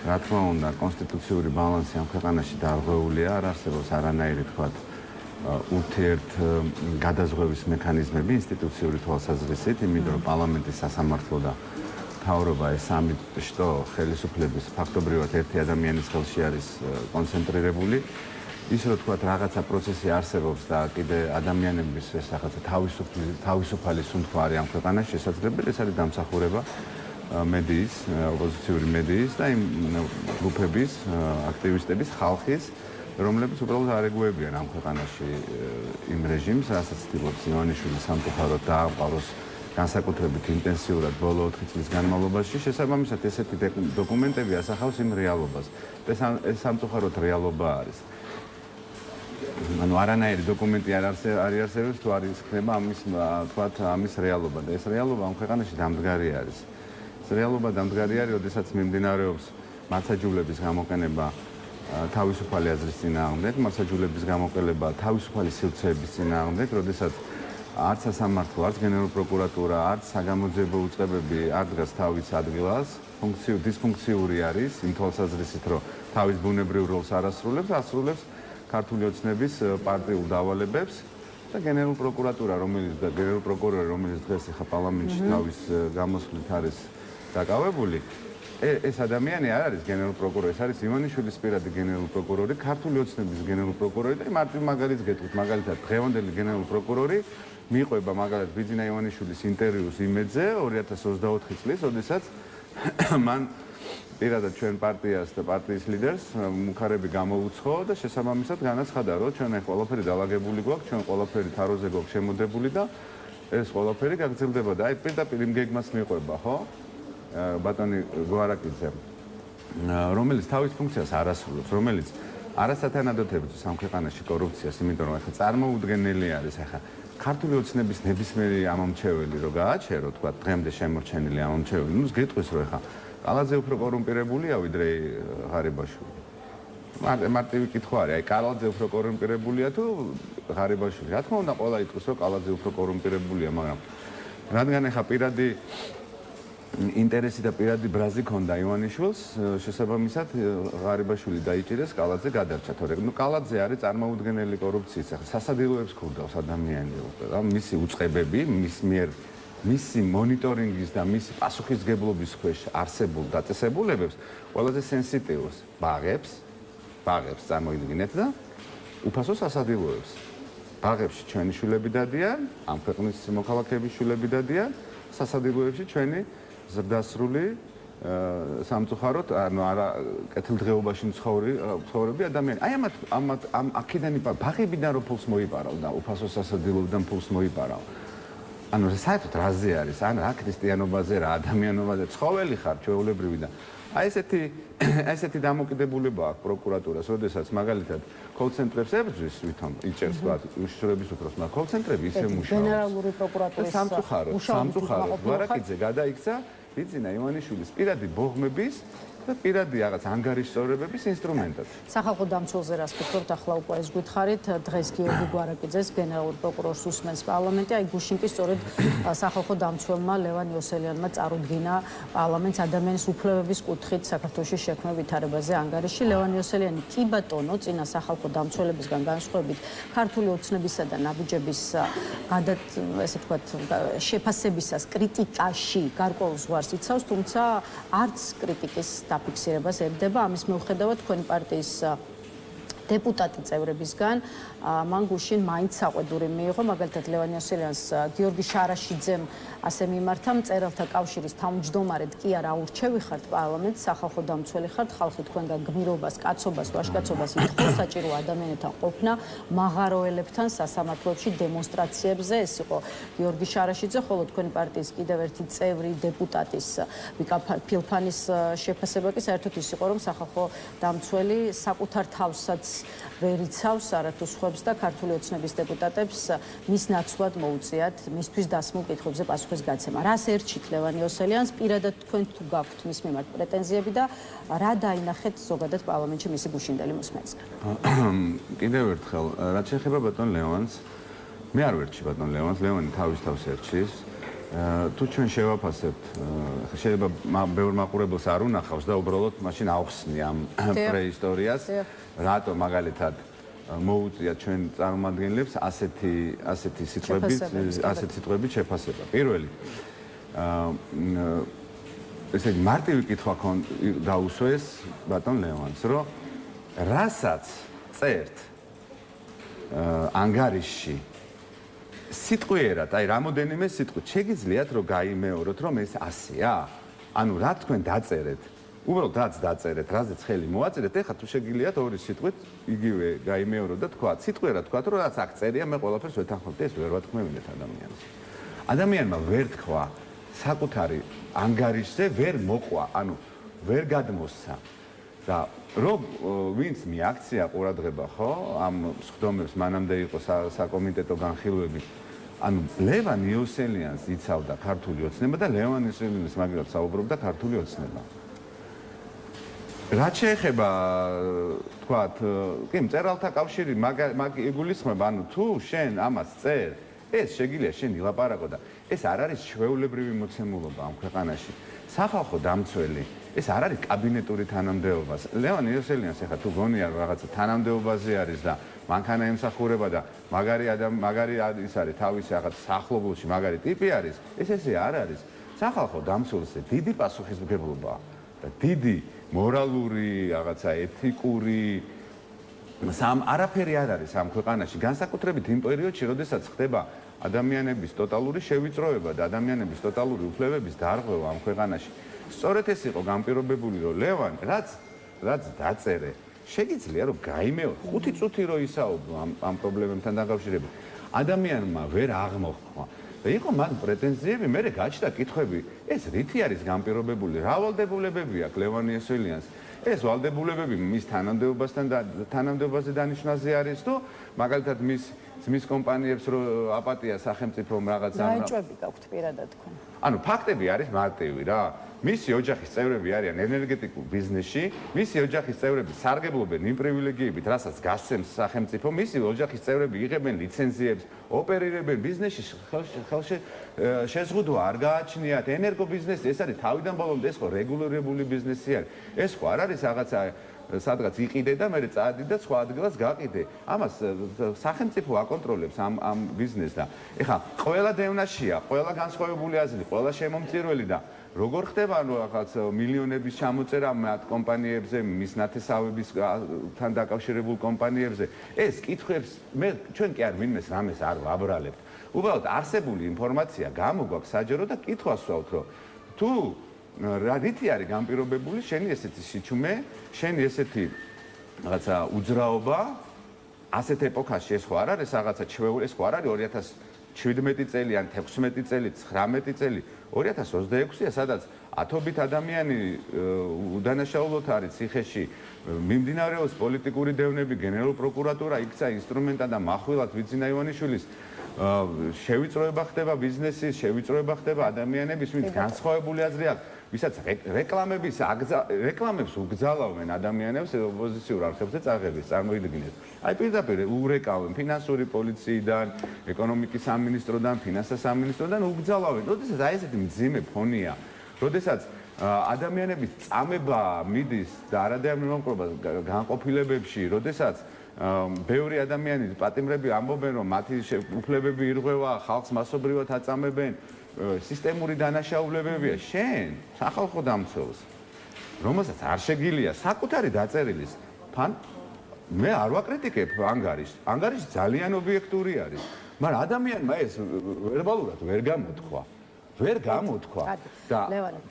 რა თქმა უნდა, კონსტიტუციური ბალანსი ამ ქვეყანაში დარღვეულია, არ არსებობს არანაირი თქვათ ურთიერთ გადაზღვევის მექანიზმები ინსტიტუციური თვალსაზრისით, იმიტომ რომ პარლამენტის სასამართლო და მთავრობა ეს სამი შტო ხელისუფლების ფაქტობრივად ერთი ადამიანის ხელში არის კონცენტრირებული. ის რომ თქვათ რაღაცა პროცესი არსებობს და კიდე ადამიანების ეს რაღაცა თავისუფალი სუნთქვა არის ამ ქვეყანაში შესაძლებელი, ეს არის დამსახურება მედიის, ოპოზიციური მედიის და იმ გრუპების, აქტივისტების, ხალხის, რომლებიც უბრალოდ არ ეგუებიან ამ ქვეყანაში იმ რეჟიმს, რასაც ცდილობს ივანიშვილი სამწუხაროდ დაამყაროს განსაკუთრებით ინტენსიურად ბოლო 4 წლის განმავლობაში. შესაბამისად, ესეთი დოკუმენტები ასახავს იმ რეალობას. ეს სამწუხაროდ რეალობა არის. ანუ არანაირი დოკუმენტი არ არსებობს თუ არ იქნება ამის რეალობა და ეს რეალობა ამ ქვეყანაში დამდგარი არის. ეს რეალობა დამდგარი არის, როდესაც მიმდინარეობს მართლმსაჯულების გამოყენება თავისუფალი აზრის წინააღმდეგ, მართლმსაჯულების გამოყენება თავისუფალი სივრცეების წინააღმდეგ, როდესაც არც სასამართლო, არც გენერალური პროკურატურა, არც საგამოძიებო უწყებები არ დგას თავის ადგილას, დისფუნქციური არის იმ თვალსაზრისით, რომ თავის ბუნებრივ როლს არ ასრულებს ქართული ოცნების პარტიულ დავალებებს და გენერალური პროკურატურა, რომელიც დღეს ახლა პარლამენტში თავის გამოსვლით არის დაკავებული, ეს ადამიანი არ არის გენერალური პროკურორი, ეს არის ივანიშვილის პირადი გენერალური პროკურორი, ქართული ოცნების გენერალური პროკურორი და მარტივ მაგალითს გეტყვით, მაგალითად დღევანდელი გენერალური პროკურორი მიყვება მაგალითად ბიძინა ივანიშვილის ინტერვიუს იმედზე 2024 წლის, როდესაც მან პირადად ჩვენ პარტიას და პარტიის ლიდერს მუხარები გამოუცხო და შესაბამისად განაცხადა, რომ ჩვენ ეს ყველაფერი დაალაგებული გვაქვს, ჩვენ ყველაფერი თაროზე გვაქვს შემოდებული და ეს ყველაფერი გაგრძელდება და აი პირდაპირ იმ გეგმას მიყვება, ხო? ბატონი გვარაკიძე, რომელიც თავის ფუნქციას არ ასრულებს, რომელიც არასათანადოდ ებრძვის ამ ქვეყანაში კორუფციას, იმიტომ რომ ახლა წარმოუდგენელი არის ახლა ქართული ოცნების ნებისმიერი ამომრჩეველი რო გააჩერო, თქვა დღემდე შემორჩენილი ამომრჩეველი, ნუ გეტყვის რომ ახლა კალაძე უფრო კორუმპირებულია ვიდრე ღარიბაშვილი. მარტივი კითხვა არის, აი კალაძე უფრო კორუმპირებულია თუ ღარიბაშვილი? რა თქმა უნდა, ყველა იტყვის რომ კალაძე უფრო კორუმპირებულია, მაგრამ რადგან ახლა პირადი ინტერესი და პირადი ბრაზი ქონდა ივანიშვილს, შესაბამისად ღარიბაშვილი დაიჭირეს, კალაძე გადარჩა, თორე ნუ კალაძე არის წარმოუდგენელი კორუფციის, ახლა სასადილოებს ქურდავს ადამიანი, მისი უწყებები, მისი მონიტორინგის და მისი პასუხისგებლობის ქვეშ არსებულ დაწესებულებებს ყველაზე სენსიტიურს ბაღებს წარმოიდგინეთ და უფასო სასადილოებს. ბაღებში ჩვენი შვილები დადიან, ამ ქვეყნის მოქალაქეების შვილები დადიან, სასადილოებში ჩვენი ზრდასრული სამწუხაროდ, ანუ არა კეთილდღეობაში მცხოვრები ადამიანი. აი ამ აქედან ბაღებიდან რო ფულს მოიპარავ და უფასო სასადილოებიდან ფულს მოიპარავ. ანუ საერთოდ რაზე არის? ან რა ქრისტიანობაზე, რა ადამიანობაზე, ცხოველი ხარ, ჩვეულებრივი და აი ესეთი დამოკიდებულება აქვს პროკურატურას, როდესაც მაგალითად კოლცენტრებს ებრძვის, ვითომ იჭერს უშიშროების უფროს, მაგრამ კოლცენტრები ისე მუშაობს. გენერალური პროკურატურის სამწუხაროდ ვარაკიძე გადაიქცა ბიძინა ივანიშვილის პირადი ბოღმების და პირადი რაღაც ანგარიშსწორებების ინსტრუმენტად. სახალხო დამცველზე რას ფიქრობთ, ახლა უკვე ეს გითხარით, დღეს გიორგი გვარაკიძეს გენერალურ პროკურორს უსმენს პარლამენტი, აი გუშინ კი სწორედ სახალხო დამცველმა ლევან იოსელიანმა წარუდგინა პარლამენტს ადამიანის უფლებების კუთხით საქართველოში შექმნილ ვითარებაზე ანგარიში. ლევან იოსელიანი კი ბატონო, წინა სახალხო დამცველებისგან განსხვავებით ქართული ოცნებისა და ნაბიჯების ესე ვთქვათ, შეფასებისას კრიტიკაში გარკვეულ ზღვარს იცავს, თუმცა არც კრიტიკის დაფიქსირებას ებდება. ამის მიუხედავად თქვენი პარტიის დეპუტატი წევრებისგან მან გუშინ მაინც საყვედური მიიღო, მაგალითად ლევან იოსელიანს გიორგი შარაშიძემ ასე მიმართა, მწერალთა კავშირის თავმჯდომარედ კი არა აურჩევი ხართ პარლამენტს, სახალხო დამცველი ხართ, ხალხი თქვენგან გმირობას, კაცობას, ვაჟკაცობას ითხოვს, საჭირო ადამიანთან ყოფნა, მაღაროელებთან სასამართლოებში დემონსტრაციებზე. ეს იყო გიორგი შარაშიძე, ხოლო თქვენი პარტიის კიდევ ერთი წევრი დეპუტატის ვიკა ფილფანის შეფასება კი საერთოდ ის იყო, რომ სახალხო დამცველი საკუთარ თავსაც ვერ იცავს არათუ სხვებს და ქართული ოცნების დეპუტატებს მის ნაცვლად მოუწიათ მისთვის დასმულ კითხვებზე პასუხის გაცემა. რას ერჩით ლევან იოსელიანს, პირადად თქვენ თუ გაქვთ მის მიმართ პრეტენზიები და რა დაინახეთ ზოგადად პარლამენტში მისი გუშინდელი მოსმენისგან? კიდევ ერთხელ, რაც შეეხება ბატონ ლევანს, მე არ ვერჩი ბატონ ლევანს, ლევანი თავის თავს ერჩის. თუ ჩვენ შევაფასებთ, შეიძლება ბევრ მაყურებელს არ უნახავს და უბრალოდ მაშინ ავხსნი ამ პრეისტორიას, რატო მაგალითად მოუწიათ ჩვენ წარმომადგენლებს ასეთი სიტყვებით შეფასება. პირველი, ესე იგი მარტივი კითხვა დაუსვეს ბატონ ლევანს, რომ რასაც წერთ ანგარიშში სიტყვიერად, აი რამოდენიმე სიტყვით შეგიძლიათ რომ გაიმეოროთ, რომ ეს ასეა? ანუ რა თქვენ დაწერეთ? უბრალოდ რაც დაწერეთ, რაზეც ხელი მოაწერეთ, ეხლა თუ შეგიძლიათ ორი სიტყვით იგივე გაიმეოროთ და თქვათ, სიტყვიერად თქვათ, რომ რაც აქ წერია, მე ყველაფერს ვეთანხმობ და ეს ვერ ვათქმევინეთ ადამიანს. ადამიანმა ვერ თქვა საკუთარი ანგარიშზე ვერ მოყვა, ანუ ვერ გადმოსცა. და რომ ვინც მიაქცია ყურადღება, ხო, ამ სხდომებს მანამდე იყო საკომიტეტო განხილვები. ანუ ლევან იოსელიანს იცავდა ქართული ოცნება და ლევან იოსელიანს მაგალითად საუბრობდა ქართული ოცნება. რაც შეეხება, თქვათ, კი, მწერალთა კავშირი მაგ იგულისხმება, ანუ თუ შენ ამას წერ, ეს შეგიძლია შენ ილაპარაკო და ეს არ არის ჩვეულებრივი მოცემულობა ამ ქვეყანაში. სახალხო დამცველი, ეს არ არის კაბინეტური თანამდებობა. ლევან იოსელიანს ახლა თუ გონია რომ რაღაცა თანამდებობაზე არის და მანქანა ემსახურება და მაგარი ის არის თავისი რაღაც სახლობლში მაგარი ტიპი არის, ესე არ არის. სახალხო დამცველზე დიდი პასუხისმგებლობაა და დიდი მორალური, რაღაცა ეთიკური არაფერი არ არის ამ ქვეყანაში, განსაკუთრებით იმ პერიოდში, როდესაც ხდება ადამიანების ტოტალური შევიწროება და ადამიანების ტოტალური უფლებების დარღვევა ამ ქვეყანაში. სწორედ ეს იყო განპირობებული, რომ ლევან რაც დაწერე, შეგიძლია რომ გაიმეორე 5 წუთი რომ ისაუბრო ამ პრობლემებთან დაკავშირებით. ადამიანმა ვერ აღმოხმა და იყო მან პრეტენზიები, მერე გაჩნდა კითხვები, ეს რითი არის განპირობებული, რა ვალდებულებები აქვს ლევან იოსელიანს? ეს ვალდებულებები მის თანამდებობაზე დანიშნაზე არის თუ მაგალითად მის კომპანიებს რო აპატია სახელმწიფომ რაღაცა დაიჭვები გაქვთ პირადად თქვენ. ანუ ფაქტები არის მარტივი რა. მისი ოჯახის წევრები არიან ენერგეტიკულ ბიზნესში, მისი ოჯახის წევრები სარგებლობენ იმ პრივილეგიებით, რასაც გასცემს სახელმწიფო, მისი ოჯახის წევრები იღებენ ლიცენზიებს, ოპერირებენ ბიზნესში, შეზღუდვა არ გააჩნიათ, ენერგობიზნესი, ეს არის თავიდან ბოლომდე ეს ხო რეგულირებული ბიზნესი არის. ეს ხო არ არის რაღაცა სადღაც იყიდე და მე წადი და სხვა ადგილას გაყიდე. ამას სახელმწიფო აკონტროლებს ამ ბიზნესს და ეხლა ყველა დევნაშია, ყველა განსხვავებული აზრი, ყველა შემომწირველი და როგორ ხდება ანუ რაღაც მილიონების ჩამოწერა მათ კომპანიებზე, მის ნათესავებისთან დაკავშირებულ კომპანიებზე. ეს კითხვებს მე ჩვენ კი არ ვინმეს რამეს არ ვაბრალებთ. უბრალოდ არსებული ინფორმაცია გამოგვაქვს საჯარო და კითხვას ვსვავთ, რომ თუ რა რითი არის განპირობებული შენი ესეთი სიჩუმე, შენი ესეთი რაღაცა უძრაობა ასეთ ეპოქაში ეს ხო არ არის რაღაცა ჩვეული, ეს ხო არ არის 2017 წელი ან 16 წელი, 19 წელი, 2026-ია, სადაც ათობით ადამიანი უდანაშაულოდ არის ციხეში, მიმდინარეობს პოლიტიკური დევნები, გენერალური პროკურატურა იქცა ინსტრუმენტად და מחვილად ვიძინა ივანიშვილის შევიწროება ხდება ბიზნესის, შევიწროება ხდება ადამიანების, ვინც განსხვავებული აზრი აქვს, ვისაც რეკლამებს უგზალავენ ადამიანებს ოპოზიციურ არხებზე წაღების, წარმოიდგინეთ. აი პირდაპირ ურეკავენ ფინანსური პოლიციიდან, ეკონომიკის სამინისტროდან, ფინანსთა სამინისტროდან უგზალავენ. როდესაც აი ესეთი მძიმე ფონია, როდესაც ადამიანების წამება მიდის და არადაიმ მომყრობა განყოფილებებში, როდესაც ბევრი ადამიანი პატიმრები ამბობენ, რომ მათი უფლებები ირღვევა, ხალხს მასობრივად აწამებენ, სისტემური დანაშაულებებია, შენ სახალხო დამცველს, რომელსაც არ შეგიძლია საკუთარი დაწერილის ფან მე არ ვაკრიტიკებ ანგარიშს. ანგარიში ძალიან ობიექტური არის, მაგრამ ადამიანმა ეს ვერბალურად ვერ გამოთქვა. ვერ გამოთქვა და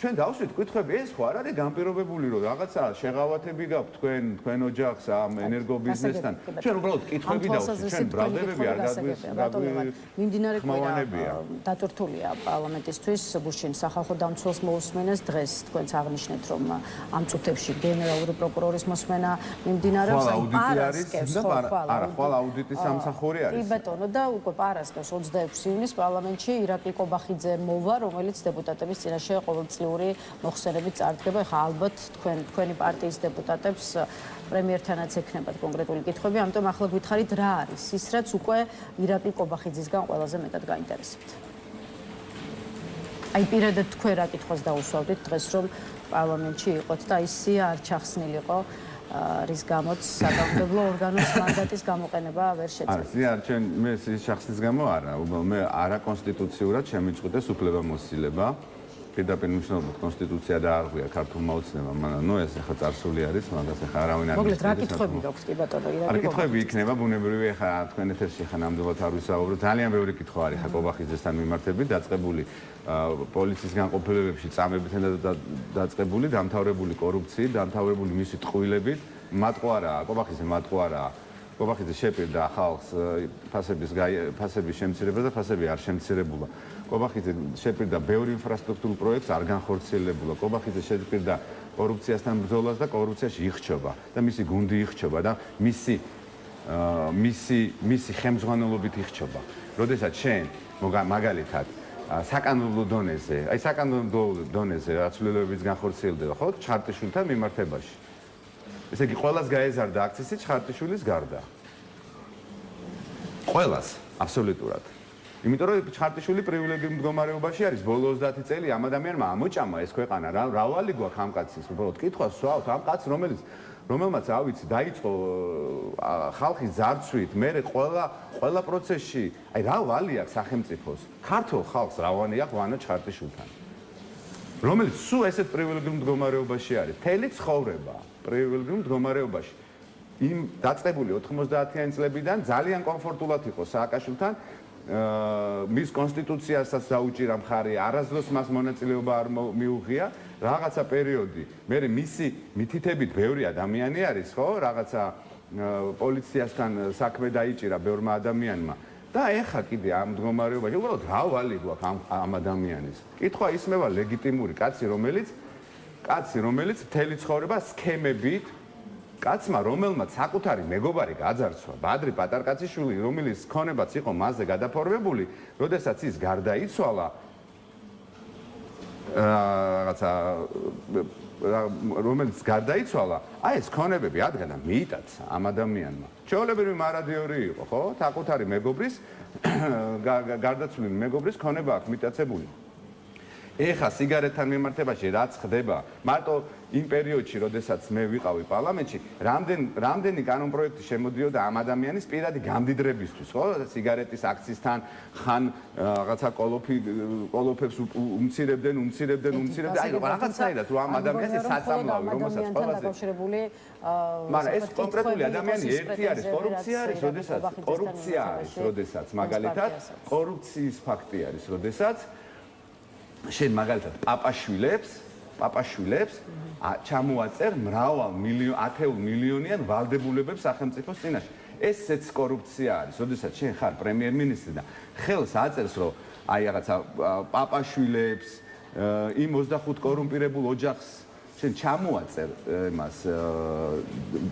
ჩვენ დავსვით კითხვები ეს ხო არ არის განპირობებული რომ რაღაცა შეღავათები გაქვთ თქვენ ოჯახს ამ ენერგობიზნესთან ჩვენ უბრალოდ კითხვები დავსვით ჩვენ ბრალდებები არ მიმდინარე კვირა დატვირთულია პარლამენტისთვის გუშინ სახალხო დამცველს მოусმენეს დღეს თქვენც აღნიშნეთ რომ ამ წუთებში გენერალური პროკურორის მოსმენა მიმდინარეობს პარასკევს არა ხვალ აუდიტის სამსახური არის კი ბატონო და უკვე პარასკევს 26 ივნისს პარლამენტში ირაკლი კობახიძე მოვა რომელიც დეპუტატების წინაშე ყოველწლიური მოხსენებით წარდგება ეხლა ალბათ თქვენი პარტიის დეპუტატებს პრემიერთანაც ექნებათ კონკრეტული კითხვები ამიტომ ახლა გითხარით რა არის ის რაც უკვე ირაკლი კობახიძისგან ყველაზე მეტად გაინტერესებთ აი პირადად თქვენ რა კითხვას დაუსვავდით დღეს რომ პარლამენტში იყოთ და ისია არ ჩახსნილიყო რის გამოც საკანონმდებლო ორგანოს მანდატის გამოყენება ვერ შეძლო. არა, ჩვენ მე შახსის გამო არა, მე არაკონსტიტუციურად შემიჭყვიდეს უფლებამოსილება. პირდაპირ მნიშვნელობით კონსტიტუცია დაარღვია ქართულმა ოცნებამ, მაგრამ ნუ ეს ახლა წარსული არის, მაგას ახლა არავინ არ მოგლეთ რა კითხვები გაქვთ კი ბატონო ირაკლი? არა, კითხვები იქნება ბუნებრივი ახლა თქვენ ეთერში ახლა ნამდვილად არ ვისაუბროთ. ძალიან ბევრი კითხვა არის ახლა კობახიძესთან მიმართებით, დაწყებული პოლიციის განყოფილებებში წამებიდან დაწყებული, დამთავრებული კორუფციით, დამთავრებული მისი ტყუილებით, მათყო არა, კობახიძე მათყო არა. კობახიძე შეპირდა ხალხს ფასების შემცირებას და ფასები არ შემცირებულა. კობახიძე შეპირდა ბევრი ინფრასტრუქტურულ პროექტს არ განხორციელებულა. კობახიძე შეპირდა კორუფციასთან ბრძოლას და კორუფციაში იხჩობა და მისი გუნდი იხჩობა და მისი ხელმძღვანელობით იხჩობა. როდესაც შენ მაგალითად საკანონმდებლო დონეზე, აი საკანონმდებლო დონეზე რაცვლელებიც განხორციელდება, ხო? ჩხარტიშვილთან მიმართებაში. ესე იგი ყველას გაეზარდა აქცესი ჩხარტიშვილის გარდა. ყველას აბსოლუტურად. იმიტომ რომ ჩხარტიშვილი პრივილეგიურ მდგომარეობაში არის ბოლო 30 წელი ამ ადამიანმა ამოჭამა ეს ქვეყანა რა ვალი გვაქვს ამ კაცის უბრალოდ კითხვას ვსვავთ ამ კაცს რომელმაც ავიცი დაიწყო ხალხის ძარცვით მე ყველა პროცესში აი რა ვალი აქვს სახელმწიფოს ქართულ ხალხს რა ვანი აქვს ვანო ჩხარტიშვილთან რომელიც სულ ესეთ პრივილეგიურ მდგომარეობაში არის თელი ცხოვრება პრივილეგიურ მდგომარეობაში იმ დაწყებული 90-იანი წლებიდან ძალიან კომფორტულად იყო სააკაშვილთან მის კონსტიტუციასაც დაუჭირა მხარი არასდროს მას მონაწილეობა არ მიუღია რაღაცა პერიოდი მე მისი მითითებით ბევრი ადამიანი არის ხო რაღაცა პოლიციასთან საქმე დაიჭირა ბევრმა ადამიანმა და ეხა კიდე ამ მდგომარეობაში უბრალოდ რა ვალი გვაქვს ამ ადამიანის კითხვა ისმევა ლეგიტიმური კაცი რომელიც მთელი ცხოვრება სქემებით კაცმა რომელმაც საკუთარი მეგობარი გაძარცვა ბადრი პატარკაციშვილი რომელიც ქონებაც იყო მასზე გადაფორმებული როდესაც ის გარდაიცვალა რაღაცა რომელიც გარდაიცვალა აი ეს ქონებები ადგენა მიიტაც ამ ადამიანმა ჩვეულებრივი მარადიორი იყო ხო საკუთარი მეგობრის გარდაცვლილი მეგობრის ქონება აქვს მიტაცებული ეხა სიგარეტთან მიმართებაში რაც ხდება მარტო იმ პერიოდში როდესაც მე ვიყავი პარლამენტში რამდენი კანონპროექტი შემოდიოდა ამ ადამიანის პირადი გამდიდრებისთვის ხო სიგარეტის აქცისთან ხან რაღაცა კოლოფებს უმცირებდნენ აი რაღაცაირად რომ ამ ადამიანის ეს საწამლავი რომელსაც ყველაზე დაკავშირებული მაგრამ ეს კონკრეტული ადამიანი ერთი არის კორუფცია არის როდესაც მაგალითად კორუფციის ფაქტი არის როდესაც შენ მაგალითად პაპაშვილებს ჩამოაწერ მრავალ ათეულ მილიონიან ვალდებულებებს სახელმწიფოს წინაშე. ესეც კორუფცია არის. როდესაც შენ ხარ პრემიერ-მინისტრი და ხელს აწერს რომ აი რაღაცა პაპაშვილებს იმ 25 კორუმპირებულ ოჯახს შენ ჩამოაწერ იმას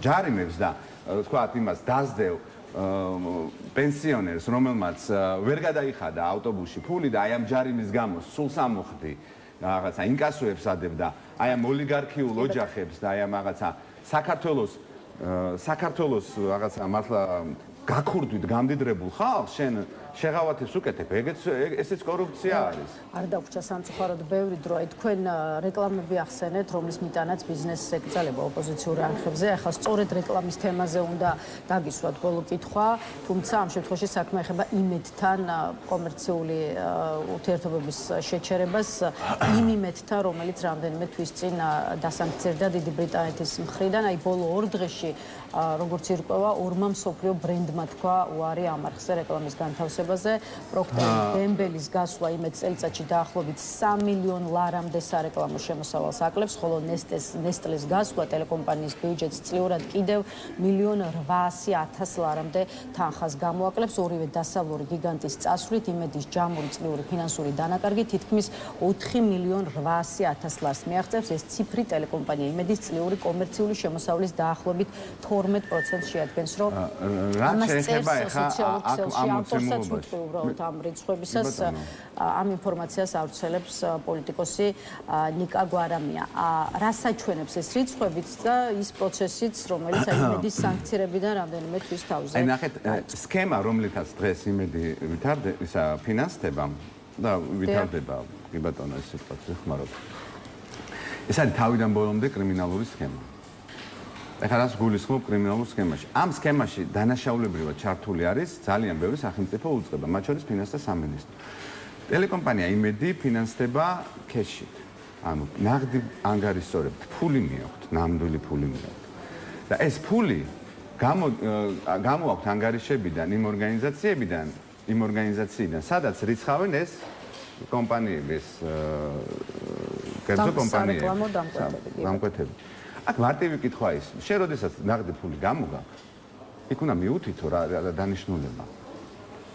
ჯარიმებს და თქვათ იმას დასდევ პენსიონერს რომელმაც ვერ გადაიხადა ავტობუსში ფული და აი ამ ჯარიმის გამო სულს ამოხდი რაღაცა ინკასოებს ადებ და აი ამ ოლიგარქიულ ოჯახებს და აი ამ რაღაცა საქართველოს რაღაცა მართლა გაქურდვით გამდიდრებულ ხალხს შენ შეღავათებს უკეთებ ესეც კორუფცია არის არ დაგვჭა სამწუხაროდ ბევრი დრო აი თქვენ რეკლამები ახსენეთ რომლის მიტანაც ბიზნესს ეკრძალება ოპოზიციურ არხებზე ახლა სწორედ რეკლამის თემაზე უნდა დაგისვათ ბოლო კითხვა თუმცა ამ შემთხვევაში საქმე ეხება იმედთან კომერციული ურთიერთობების შეჩერებას იმ იმედთან რომელიც რამდენიმე თვის წინ დასანქციერდა დიდი ბრიტანეთის მხრიდან აი ბოლო 2 დღეში როგორც ირკვევა ორმა მსოფლიო ბრენდმა თქვა უარი ამ არხზე რეკლამის განთავსებას განთავსებაზე. პროქტერ დემბელის გასვლა იმედ წელიწადში დაახლოებით 3 მილიონ ლარამდე სარეკლამო შემოსავალს აკლებს, ხოლო ნესტლეს გასვლა ტელეკომპანიის ბიუჯეტს წლიურად კიდევ 1.8 მილიონ ლარამდე თანხას გამოაკლებს. ორივე დასავლური გიგანტის წასვლით იმედის ჯამური წლიური ფინანსური დანაკარგი თითქმის 4.8 მილიონ ლარს მიაღწევს. ეს ციფრი ტელეკომპანია იმედის წლიური კომერციული შემოსავლის დაახლოებით 12% შეადგენს, რომ ამას წერს სოციალურ ქსელში ავტორსაც ვიტყვი უბრალოდ ამ რიცხვებისას. ამ ინფორმაციას ავრცელებს პოლიტიკოსი ნიკა გვარამია. რა საჩვენებს ეს რიცხვებიც და ის პროცესიც, რომელიც იმედის სანქცირებიდან რამდენიმე თვის თავზე. აი ნახეთ, სქემა, რომლითაც დღეს იმედი ფინანსდება და ვითარდება, კი ბატონო, ეს სიტყვაც ხმარობ. ეს არის თავიდან ბოლომდე კრიმინალური სქემა. ეხლა რას გულისხმობ კრიმინალურ სქემაში? ამ სქემაში დანაშაულებრივად ჩართული არის ძალიან ბევრი სახელმწიფო უწყება, მათ შორის ფინანსთა სამინისტრო. ტელეკომპანია იმედი ფინანსდება ქეშით. ანუ ნაღდი ანგარიშსწორებთ, ფული მიაქვთ, ნამდვილი ფული მიაქვთ. და ეს ფული გამოაქვთ ანგარიშებიდან, იმ ორგანიზაციიდან, სადაც რიცხავენ ეს კომპანიები, ეს კერძო კომპანიები, დამკვეთები. აქ მარტივი კითხვა ის, შენ როდესაც ნაღდი ფული გამოგაქვს, იქ უნდა მიუთითო რა დანიშნულება.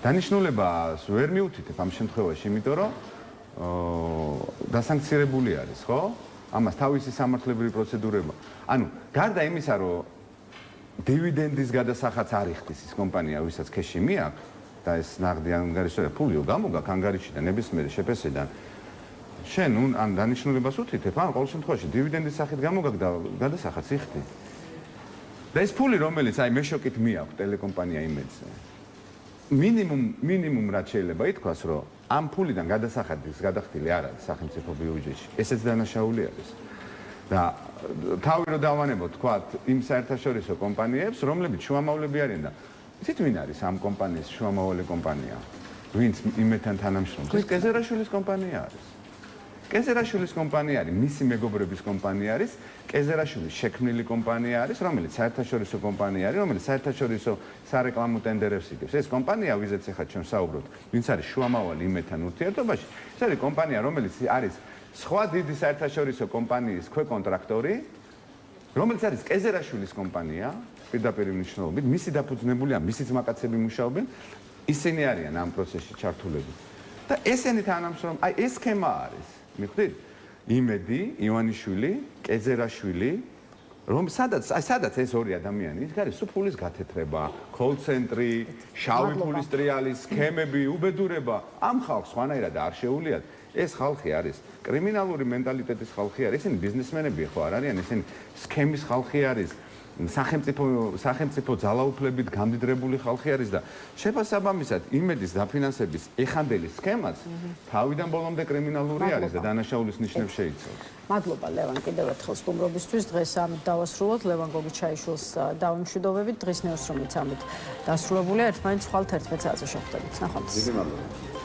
დანიშნულებას ვერ მიუთითებ ამ შემთხვევაში, იმიტომ რომ დასანქცირებული არის, ხო? ამას თავისი სამართლებრივი პროცედურება. ანუ გარდა იმისა, რომ დივიდენდის გადასახადს არ იხდის ის კომპანია, ვისაც ქეში მიაქვს და ეს ნაღდი ანგარიშია, ფულიო გამოგაქვს ანგარიშიდან, ნებისმიერ შეფესედან. შენ ამ დანიშნულებას უთითებ, ან ყოველ შემთხვევაში დივიდენდის სახით გამოგაქვს და გადასახადს იხდი. და ეს ფული, რომელიც აი მეშოკით მიაქვს ტელეკომპანია იმედზე. მინიმუმ რაც შეიძლება ითქვას, რომ ამ ფულიდან გადასახადის გადახდილი არ არის სახელმწიფო ბიუჯეტში. ესეც დანაშაული არის. და თავი რომ დავანებოთ, თქვათ, იმ საერთაშორისო კომპანიებს, რომლებიც შუამავლები არიან და იცით ვინ არის ამ კომპანიის შუამავალი კომპანია? ვინც იმედთან თანამშრომლობს? ეს კეზერაშვილის კომპანია არის. კეზერაშვილის კომპანია არის, მისი მეგობრების კომპანია არის, კეზერაშვილის შექმნილი კომპანია არის, რომელიც საერთაშორისო კომპანია არის, რომელიც საერთაშორისო სარეკლამო ტენდერებს იგებს. ეს კომპანია, ვიზეც ახლა ჩვენ საუბრობთ, ვინც არის შუამავალი იმედთან ურთიერთობაში, ეს არის კომპანია, რომელიც არის სხვა დიდი საერთაშორისო კომპანიის ქვეკონტრაქტორი, რომელიც არის კეზერაშვილის კომპანია, პირდაპირ მნიშვნელობით, მისი დაფუძნებულია, მისიც მაკაცები მუშაობენ, ისინი არიან ამ პროცესში ჩართულები. და ესენი თანამშრომლობენ, აი ეს სქემა არის. მიხვდით? იმედი, ივანიშვილი, კეზერაშვილი, სადაც ეს ორი ადამიანი, იქ არის სუფულის გათეთრება, კოლ-ცენტრი, შავი ფულის ტრიალის სქემები, უბედურება, ამ ხალხს სხვანაირად არ შეუულიათ. ეს ხალხი არის კრიმინალური მენტალიტეტის ხალხი არის, ისინი ბიზნესმენები ხო არ არიან, ისინი სქემის ხალხი არის. სახელმწიფო ძალაუფლებით გამდიდრებული ხალხი არის და შესაბამისად იმედის დაფინანსების ეხანდელი სქემაც თავიდან ბოლომდე კრიმინალური არის და დანაშაულის ნიშნებს შეიცავს. მადლობა ლევან კიდევ ერთხელ სტუმრობისთვის. დღეს ამით დავასრულოთ. ლევან გოგიჩაიშვილს დავიმშვიდობებით. დღის ნეოსრომიც ამით დასრულებულია. ერთმანეთს ხვალთ 11 საათზე შევხვდებით. ნახვამდის. დიდი მადლობა.